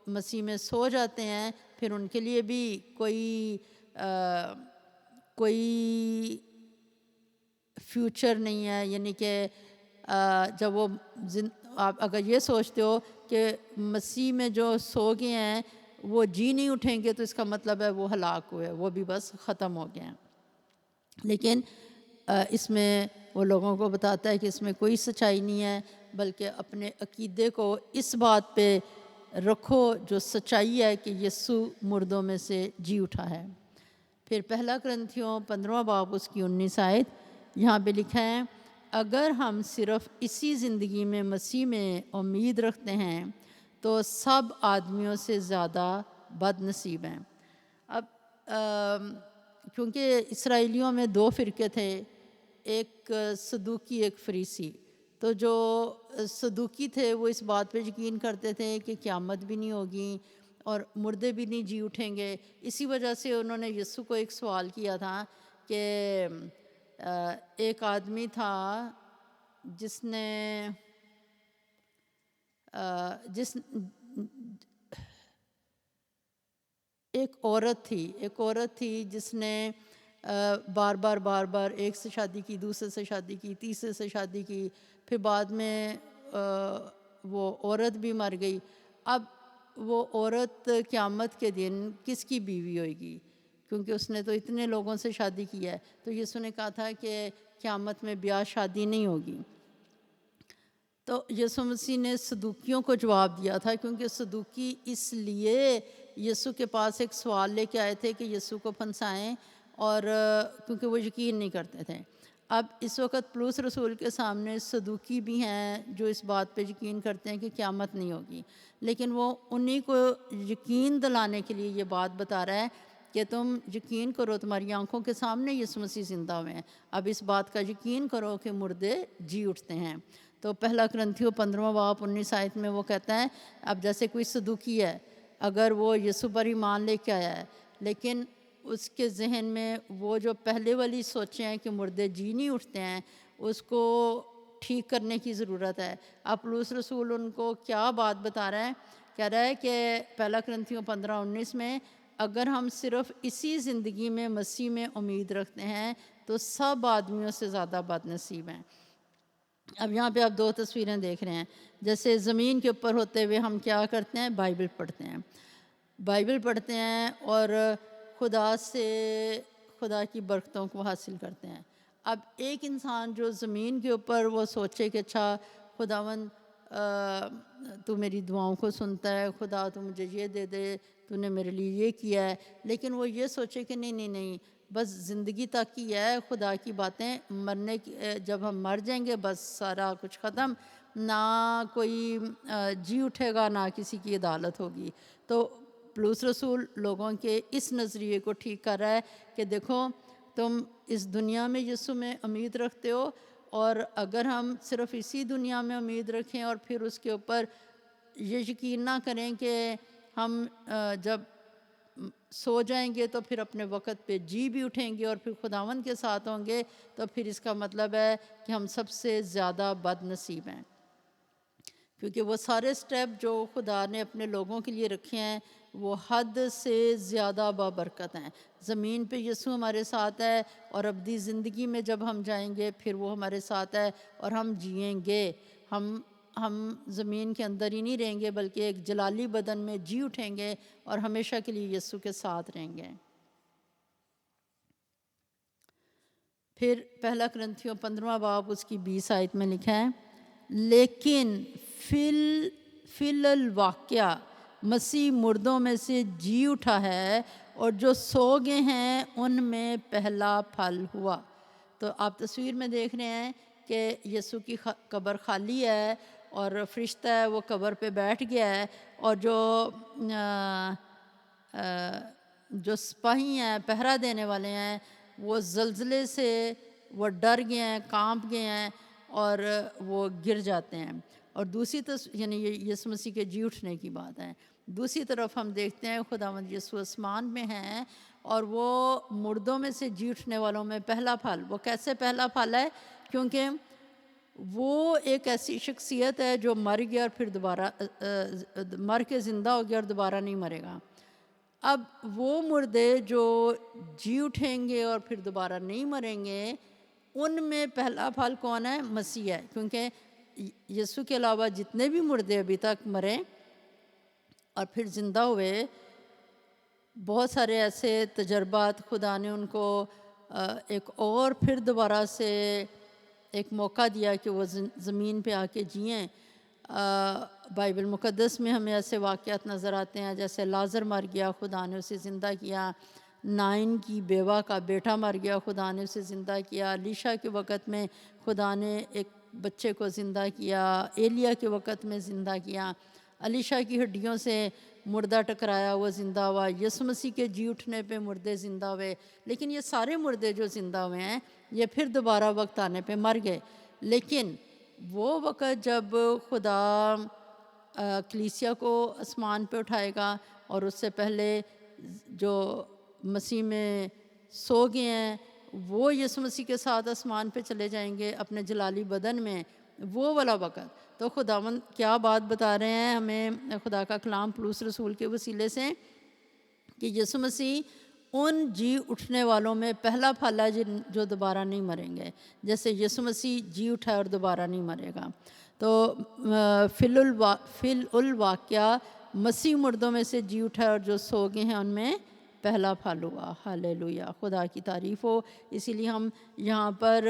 مسیح میں سو جاتے ہیں، پھر ان کے لیے بھی کوئی فیوچر نہیں ہے۔ یعنی کہ جب وہ آپ اگر یہ سوچتے ہو کہ مسیح میں جو سو گئے ہیں وہ جی نہیں اٹھیں گے تو اس کا مطلب ہے وہ ہلاک ہوئے، وہ بھی بس ختم ہو گئے ہیں۔ لیکن اس میں وہ لوگوں کو بتاتا ہے کہ اس میں کوئی سچائی نہیں ہے، بلکہ اپنے عقیدے کو اس بات پہ رکھو جو سچائی ہے کہ یسوع مردوں میں سے جی اٹھا ہے۔ پھر پہلا کرنتھیوں 15 باب اس کی 19 آیت، یہاں پہ لکھا ہے، اگر ہم صرف اسی زندگی میں مسیح میں امید رکھتے ہیں تو سب آدمیوں سے زیادہ بد نصیب ہیں۔ اب کیونکہ اسرائیلیوں میں 2 فرقے تھے، ایک صدوقی ایک فریسی، تو جو صدوقی تھے وہ اس بات پہ یقین کرتے تھے کہ قیامت بھی نہیں ہوگی اور مردے بھی نہیں جی اٹھیں گے۔ اسی وجہ سے انہوں نے یسوع کو ایک سوال کیا تھا کہ ایک آدمی تھا جس نے ایک عورت تھی جس نے بار بار ایک سے شادی کی، دوسرے سے شادی کی، تیسرے سے شادی کی، پھر بعد میں وہ عورت بھی مر گئی۔ اب وہ عورت قیامت کے دن کس کی بیوی ہوئے گی؟ کیونکہ اس نے تو اتنے لوگوں سے شادی کی ہے۔ تو یسوع نے کہا تھا کہ قیامت میں بیاہ شادی نہیں ہوگی۔ تو یسوع مسیح نے صدوقیوں کو جواب دیا تھا، کیونکہ صدوقی اس لیے یسوع کے پاس ایک سوال لے کے آئے تھے کہ یسوع کو پھنسائیں، اور کیونکہ وہ یقین نہیں کرتے تھے۔ اب اس وقت پولس رسول کے سامنے صدوقی بھی ہیں جو اس بات پہ یقین کرتے ہیں کہ قیامت نہیں ہوگی، لیکن وہ انہی کو یقین دلانے کے لیے یہ بات بتا رہا ہے کہ تم یقین کرو، تمہاری آنکھوں کے سامنے یسوع مسیح زندہ ہوئے ہیں، اب اس بات کا یقین کرو کہ مردے جی اٹھتے ہیں۔ تو پہلا کرنتھیوں 15 باب 19 آیت میں وہ کہتا ہے، اب جیسے کوئی صدوقی ہے، اگر وہ یسوع پر ایمان لے کے آیا ہے، لیکن اس کے ذہن میں وہ جو پہلے والی سوچیں ہیں کہ مردے جی نہیں اٹھتے ہیں، اس کو ٹھیک کرنے کی ضرورت ہے۔ اب پولس رسول ان کو کیا بات بتا رہا ہے؟ کہہ رہا ہے کہ پہلا کرنتھیوں 15:19 میں اگر ہم صرف اسی زندگی میں مسیح میں امید رکھتے ہیں تو سب آدمیوں سے زیادہ بد نصیب ہیں۔ اب یہاں پہ آپ 2 تصویریں دیکھ رہے ہیں، جیسے زمین کے اوپر ہوتے ہوئے ہم کیا کرتے ہیں؟ بائبل پڑھتے ہیں اور خدا کی برکتوں کو حاصل کرتے ہیں۔ اب ایک انسان جو زمین کے اوپر وہ سوچے کہ اچھا خداوند تو میری دعاؤں کو سنتا ہے، خدا تو مجھے یہ دے دے، تو نے میرے لیے یہ کیا ہے، لیکن وہ یہ سوچے کہ نہیں بس زندگی تک ہی ہے، خدا کی باتیں مرنے کی، جب ہم مر جائیں گے بس سارا کچھ ختم، نہ کوئی جی اٹھے گا، نہ کسی کی عدالت ہوگی۔ تو پولس رسول لوگوں کے اس نظریے کو ٹھیک کر رہا ہے کہ دیکھو تم اس دنیا میں یسوع میں امید رکھتے ہو، اور اگر ہم صرف اسی دنیا میں امید رکھیں اور پھر اس کے اوپر یہ یقین نہ کریں کہ ہم جب سو جائیں گے تو پھر اپنے وقت پہ جی بھی اٹھیں گے اور پھر خداوند کے ساتھ ہوں گے، تو پھر اس کا مطلب ہے کہ ہم سب سے زیادہ بد نصیب ہیں، کیونکہ وہ سارے سٹیپ جو خدا نے اپنے لوگوں کے لیے رکھے ہیں وہ حد سے زیادہ بابرکت ہیں۔ زمین پہ یسوع ہمارے ساتھ ہے، اور ابدی زندگی میں جب ہم جائیں گے پھر وہ ہمارے ساتھ ہے اور ہم جئیں گے، ہم زمین کے اندر ہی نہیں رہیں گے بلکہ ایک جلالی بدن میں جی اٹھیں گے اور ہمیشہ کے لیے یسوع کے ساتھ رہیں گے۔ پھر پہلا کرنتھیوں 15 باب اس کی 20 آیت میں لکھا ہے، لیکن فی الواقعہ مسیح مردوں میں سے جی اٹھا ہے، اور جو سو گئے ہیں ان میں پہلا پھل ہوا۔ تو آپ تصویر میں دیکھ رہے ہیں کہ یسوع کی قبر خالی ہے اور فرشتہ ہے وہ قبر پہ بیٹھ گیا ہے، اور جو سپاہی ہیں، پہرا دینے والے ہیں، وہ زلزلے سے وہ ڈر گئے ہیں، کانپ گئے ہیں اور وہ گر جاتے ہیں۔ اور دوسری یعنی یہ یسوع مسیح کے جی اٹھنے کی بات ہے۔ دوسری طرف ہم دیکھتے ہیں خداوند یسوع آسمان میں ہیں اور وہ مردوں میں سے جی اٹھنے والوں میں پہلا پھل۔ وہ کیسے پہلا پھل ہے؟ کیونکہ وہ ایک ایسی شخصیت ہے جو مر گیا اور پھر دوبارہ مر کے زندہ ہو گیا اور دوبارہ نہیں مرے گا۔ اب وہ مردے جو جی اٹھیں گے اور پھر دوبارہ نہیں مریں گے، ان میں پہلا پھل کون ہے؟ مسیح ہے، کیونکہ یسوع کے علاوہ جتنے بھی مردے ابھی تک مرے اور پھر زندہ ہوئے، بہت سارے ایسے تجربات خدا نے ان کو ایک اور پھر دوبارہ سے ایک موقع دیا کہ وہ زمین پہ آ کے جئیں۔ بائبل مقدس میں ہمیں ایسے واقعات نظر آتے ہیں، جیسے لازر مر گیا، خدا نے اسے زندہ کیا۔ نائن کی بیوہ کا بیٹا مر گیا، خدا نے اسے زندہ کیا۔ الیشا کے وقت میں خدا نے ایک بچے کو زندہ کیا۔ ایلیا کے وقت میں زندہ کیا۔ الیشا کی ہڈیوں سے مردہ ٹکرایا، وہ زندہ ہوا۔ یسوع مسیح کے جی اٹھنے پہ مردے زندہ ہوئے۔ لیکن یہ سارے مردے جو زندہ ہوئے ہیں یہ پھر دوبارہ وقت آنے پہ مر گئے۔ لیکن وہ وقت جب خدا کلیسیا کو آسمان پہ اٹھائے گا، اور اس سے پہلے جو مسیح میں سو گئے ہیں وہ یسوع مسیح کے ساتھ آسمان پہ چلے جائیں گے اپنے جلالی بدن میں، وہ والا وقت۔ تو خداوند کیا بات بتا رہے ہیں ہمیں خدا کا کلام پولس رسول کے وسیلے سے، کہ یسوع مسیح ان جی اٹھنے والوں میں پہلا پھل ہے جو دوبارہ نہیں مریں گے، جیسے یسوع مسیح جی اٹھا اور دوبارہ نہیں مرے گا۔ تو فی الواقعہ مسیح مردوں میں سے جی اٹھا اور جو سو گئے ہیں ان میں پہلا پھل ہوا۔ ہاللیلویہ، خدا کی تعریف ہو۔ اسی لیے ہم یہاں پر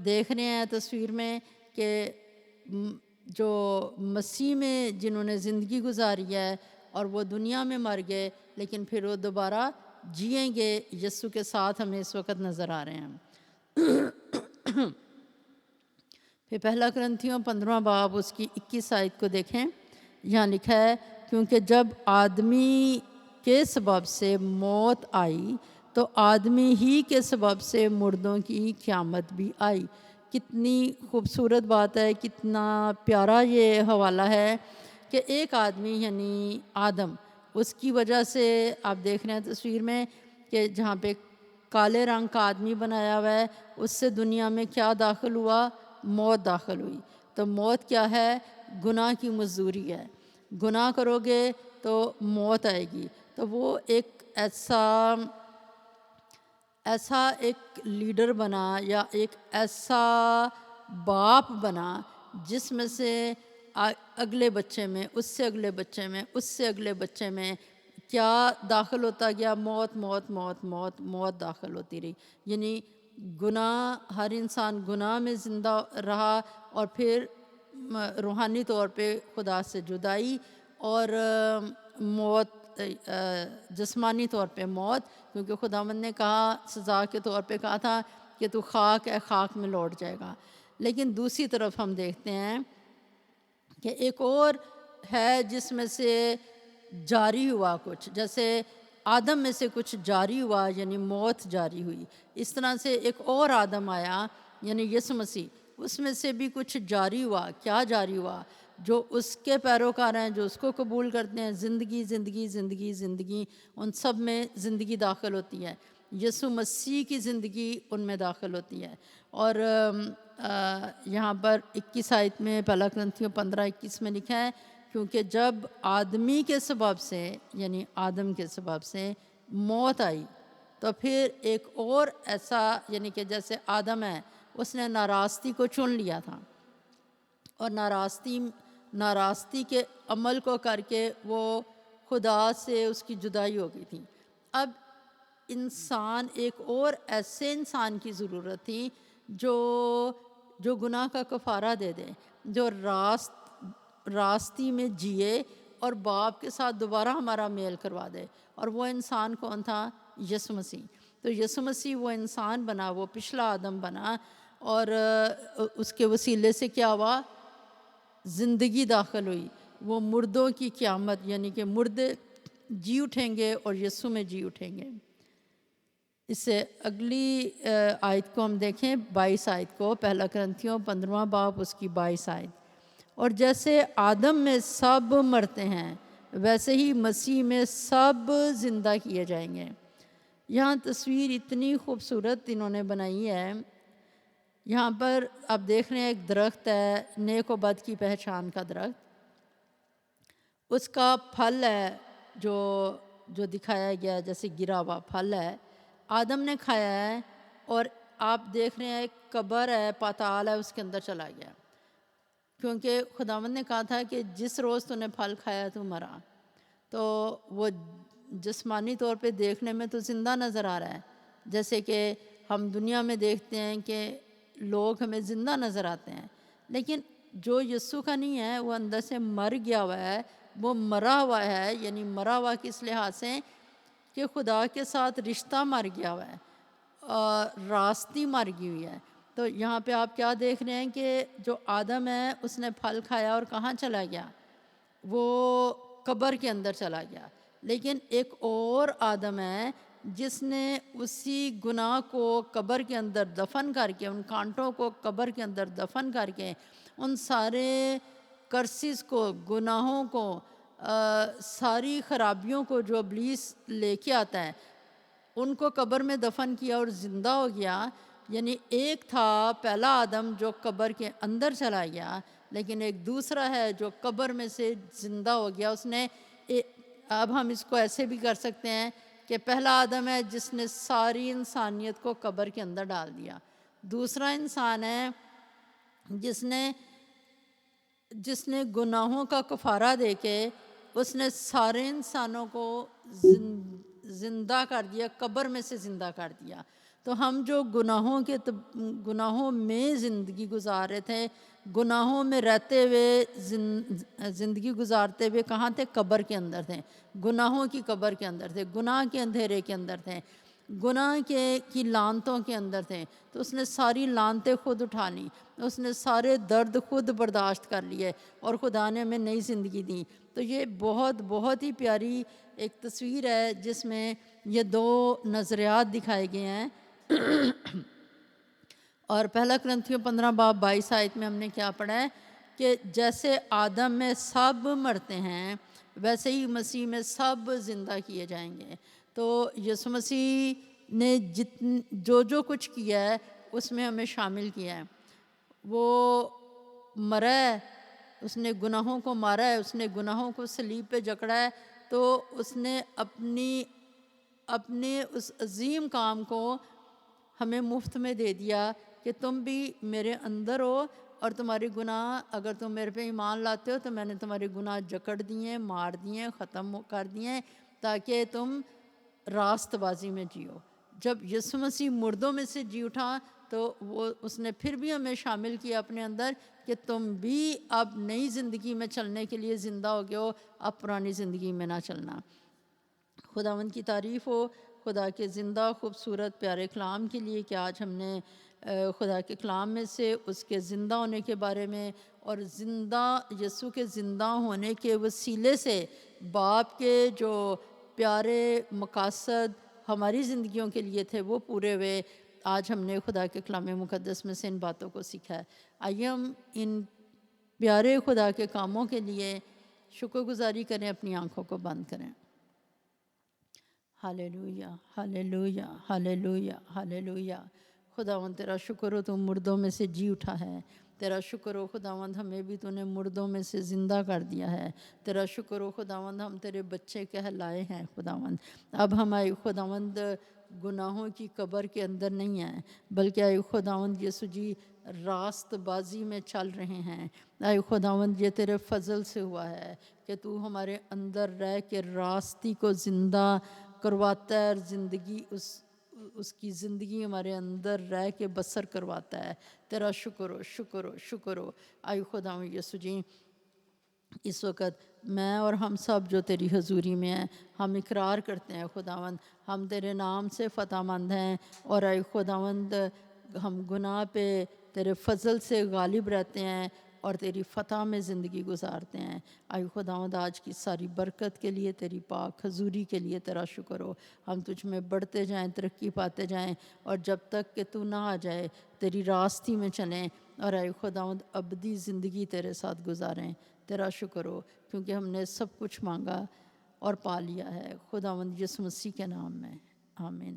دیکھ رہے ہیں تصویر میں کہ جو مسیح میں جنہوں نے زندگی گزاری ہے اور وہ دنیا میں مر گئے لیکن پھر وہ دوبارہ جئیں گے، یسوع کے ساتھ ہمیں اس وقت نظر آ رہے ہیں۔ پھر پہلا کرنتھیوں 15 باب اس کی 21 آیت کو دیکھیں، یہاں لکھا ہے کیونکہ جب آدمی کے سبب سے موت آئی تو آدمی ہی کے سبب سے مردوں کی قیامت بھی آئی۔ کتنی خوبصورت بات ہے، کتنا پیارا یہ حوالہ ہے کہ ایک آدمی یعنی آدم، اس کی وجہ سے آپ دیکھ رہے ہیں تصویر میں کہ جہاں پہ کالے رنگ کا آدمی بنایا ہوا ہے، اس سے دنیا میں کیا داخل ہوا؟ موت داخل ہوئی۔ تو موت کیا ہے؟ گناہ کی مزدوری ہے، گناہ کرو گے تو موت آئے گی۔ تو وہ ایک ایسا ایک لیڈر بنا یا ایک ایسا باپ بنا جس میں سے اگلے بچے میں، اس سے اگلے بچے میں، اس سے اگلے بچے میں کیا داخل ہوتا گیا؟ موت موت موت موت موت داخل ہوتی رہی۔ یعنی گناہ، ہر انسان گناہ میں زندہ رہا، اور پھر روحانی طور پہ خدا سے جدائی، اور موت جسمانی طور پہ موت، کیونکہ خداوند نے کہا، سزا کے طور پہ کہا تھا کہ تو خاک ہے، خاک میں لوٹ جائے گا۔ لیکن دوسری طرف ہم دیکھتے ہیں کہ ایک اور ہے جس میں سے جاری ہوا کچھ، جیسے آدم میں سے کچھ جاری ہوا یعنی موت جاری ہوئی، اس طرح سے ایک اور آدم آیا یعنی یسوع مسیح، اس میں سے بھی کچھ جاری ہوا۔ کیا جاری ہوا؟ جو اس کے پیروکار ہیں، جو اس کو قبول کرتے ہیں، زندگی زندگی زندگی زندگی، ان سب میں زندگی داخل ہوتی ہے، یسوع مسیح کی زندگی ان میں داخل ہوتی ہے۔ اور یہاں پر 21 آیت میں، پہلا کرنتھیوں 15:21 میں لکھا ہے کیونکہ جب آدمی کے سبب سے یعنی آدم کے سبب سے موت آئی تو پھر ایک اور ایسا، یعنی کہ جیسے آدم ہے، اس نے ناراستی کو چن لیا تھا اور ناراستی کے عمل کو کر کے وہ خدا سے اس کی جدائی ہو گئی تھی۔ اب انسان، ایک اور ایسے انسان کی ضرورت تھی جو گناہ کا کفارہ دے دے، جو راستی میں جیے اور باپ کے ساتھ دوبارہ ہمارا میل کروا دے۔ اور وہ انسان کون تھا؟ یسوع مسیح۔ تو یسوع مسیح وہ انسان بنا، وہ پچھلا آدم بنا، اور اس کے وسیلے سے کیا ہوا؟ زندگی داخل ہوئی۔ وہ مردوں کی قیامت، یعنی کہ مردے جی اٹھیں گے اور یسوع میں جی اٹھیں گے۔ اس سے اگلی آیت کو ہم دیکھیں، 22 آیت کو، پہلا کرنتھیوں 15 باب اس کی 22 آیت۔ اور جیسے آدم میں سب مرتے ہیں ویسے ہی مسیح میں سب زندہ کیے جائیں گے۔ یہاں تصویر اتنی خوبصورت انہوں نے بنائی ہے، یہاں پر آپ دیکھ رہے ہیں ایک درخت ہے، نیک و بد کی پہچان کا درخت، اس کا پھل ہے جو دکھایا گیا جیسے گرا ہوا پھل ہے، آدم نے کھایا ہے، اور آپ دیکھ رہے ہیں ایک قبر ہے، پاتال ہے، اس کے اندر چلا گیا، کیونکہ خداوند نے کہا تھا کہ جس روز تو نے پھل کھایا تو مرا۔ تو وہ جسمانی طور پہ دیکھنے میں تو زندہ نظر آ رہا ہے، جیسے کہ ہم دنیا میں دیکھتے ہیں کہ لوگ ہمیں زندہ نظر آتے ہیں، لیکن جو یسوع کا نہیں ہے وہ اندر سے مر گیا ہوا ہے، وہ مرا ہوا ہے، یعنی مرا ہوا کس لحاظ سے کہ خدا کے ساتھ رشتہ مر گیا ہوا ہے، راستی مر گئی ہوئی ہے۔ تو یہاں پہ آپ کیا دیکھ رہے ہیں کہ جو آدم ہے اس نے پھل کھایا اور کہاں چلا گیا؟ وہ قبر کے اندر چلا گیا۔ لیکن ایک اور آدم ہے جس نے اسی گناہ کو قبر کے اندر دفن کر کے، ان کانٹوں کو قبر کے اندر دفن کر کے، ان سارے کرسز کو، گناہوں کو، ساری خرابیوں کو جو ابلیس لے کے آتا ہے، ان کو قبر میں دفن کیا اور زندہ ہو گیا۔ یعنی ایک تھا پہلا آدم جو قبر کے اندر چلا گیا، لیکن ایک دوسرا ہے جو قبر میں سے زندہ ہو گیا۔ اس نے، اب ہم اس کو ایسے بھی کر سکتے ہیں کہ پہلا آدم ہے جس نے ساری انسانیت کو قبر کے اندر ڈال دیا، دوسرا انسان ہے جس نے گناہوں کا کفارہ دے کے اس نے سارے انسانوں کو زندہ کر دیا، قبر میں سے زندہ کر دیا۔ تو ہم جو گناہوں میں زندگی گزار رہے تھے، گناہوں میں رہتے ہوئے زندگی گزارتے ہوئے کہاں تھے؟ قبر کے اندر تھے، گناہوں کی قبر کے اندر تھے، گناہ کے اندھیرے کے اندر تھے، گناہ کی لعنتوں کے اندر تھے۔ تو اس نے ساری لعنتیں خود اٹھا لیں، اس نے سارے درد خود برداشت کر لیے، اور خدا نے ہمیں نئی زندگی دی۔ تو یہ بہت بہت ہی پیاری ایک تصویر ہے جس میں یہ دو نظریات دکھائے گئے ہیں۔ اور پہلا کرنتھیوں 15 باب 22 آیت میں ہم نے کیا پڑھا ہے کہ جیسے آدم میں سب مرتے ہیں ویسے ہی مسیح میں سب زندہ کیے جائیں گے۔ تو یسوع مسیح نے جو کچھ کیا ہے اس میں ہمیں شامل کیا ہے۔ وہ مرا ہے، اس نے گناہوں کو مارا ہے، اس نے گناہوں کو صلیب پہ جکڑا ہے، تو اس نے اپنے اس عظیم کام کو ہمیں مفت میں دے دیا کہ تم بھی میرے اندر ہو، اور تمہارے گناہ، اگر تم میرے پہ ایمان لاتے ہو تو میں نے تمہارے گناہ جکڑ دیے، مار دیے، ختم کر دیے، تاکہ تم راست بازی میں جیو۔ جب یسوع مسیح مردوں میں سے جی اٹھا تو اس نے پھر بھی ہمیں شامل کیا اپنے اندر کہ تم بھی اب نئی زندگی میں چلنے کے لیے زندہ ہو گئے ہو، اب پرانی زندگی میں نہ چلنا۔ خداوند کی تعریف ہو خدا کے زندہ خوبصورت پیارے کلام کے لیے کہ آج ہم نے خدا کے کلام میں سے اس کے زندہ ہونے کے بارے میں، اور یسوع کے زندہ ہونے کے وسیلے سے باپ کے جو پیارے مقاصد ہماری زندگیوں کے لیے تھے وہ پورے ہوئے۔ آج ہم نے خدا کے کلام مقدس میں سے ان باتوں کو سیکھا ہے۔ آئیے ہم ان پیارے خدا کے کاموں کے لیے شکر گزاری کریں، اپنی آنکھوں کو بند کریں۔ ہالےلویا، ہالےلویا، ہالےلویا، ہالےلویا۔ خداوند تیرا شکر ہو، تو مردوں میں سے جی اٹھا ہے۔ تیرا شکر ہو خداوند، ہمیں بھی تو نے مردوں میں سے زندہ کر دیا ہے۔ تیرا شکر ہو خداوند، ہم تیرے بچے کہلائے ہیں خداوند۔ اب ہم آئے خداوند گناہوں کی قبر کے اندر نہیں ہیں، بلکہ آئے خداوند یسوع جی راست بازی میں چل رہے ہیں۔ آئے خداوند یہ تیرے فضل سے ہوا ہے کہ تو ہمارے اندر رہ کے راستی کو زندہ کرواتا ہے، اور زندگی اس کی زندگی ہمارے اندر رہ کے بسر کرواتا ہے۔ تیرا شکر ہو، شکر ہو، شکر ہو۔ آئے خداوند یسوع جی، اس وقت میں اور ہم سب جو تیری حضوری میں ہیں، ہم اقرار کرتے ہیں خداوند، ہم تیرے نام سے فتح مند ہیں، اور اے خداوند ہم گناہ پہ تیرے فضل سے غالب رہتے ہیں اور تیری فتح میں زندگی گزارتے ہیں۔ اے خداوند آج کی ساری برکت کے لیے، تیری پاک حضوری کے لیے تیرا شکر ہو۔ ہم تجھ میں بڑھتے جائیں، ترقی پاتے جائیں، اور جب تک کہ تو نہ آ جائے تیری راستی میں چلیں، اور اے خداوند ابدی زندگی تیرے ساتھ گزاریں۔ تیرا شکر ہو کیونکہ ہم نے سب کچھ مانگا اور پا لیا ہے خداوند یسوع مسیح کے نام میں، آمین۔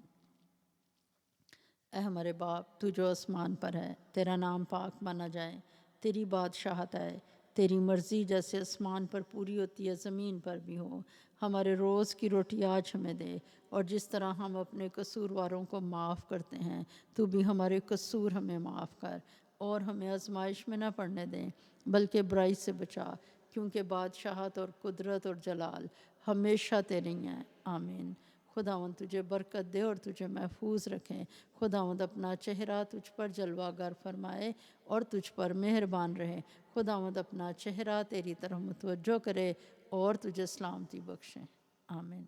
اے ہمارے باپ، تو جو آسمان پر ہے، تیرا نام پاک مانا جائے، تیری بادشاہت آئے، تیری مرضی جیسے آسمان پر پوری ہوتی ہے زمین پر بھی ہو۔ ہمارے روز کی روٹی آج ہمیں دے، اور جس طرح ہم اپنے قصورواروں کو معاف کرتے ہیں، تو بھی ہمارے قصور ہمیں معاف کر، اور ہمیں آزمائش میں نہ پڑنے دیں بلکہ برائی سے بچا، کیونکہ بادشاہت اور قدرت اور جلال ہمیشہ تیری ہیں، آمین۔ خداوند تجھے برکت دے اور تجھے محفوظ رکھیں۔ خداوند اپنا چہرہ تجھ پر جلوہ گر فرمائے اور تجھ پر مہربان رہے۔ خداوند اپنا چہرہ تیری طرف متوجہ کرے اور تجھے سلامتی بخشے، آمین۔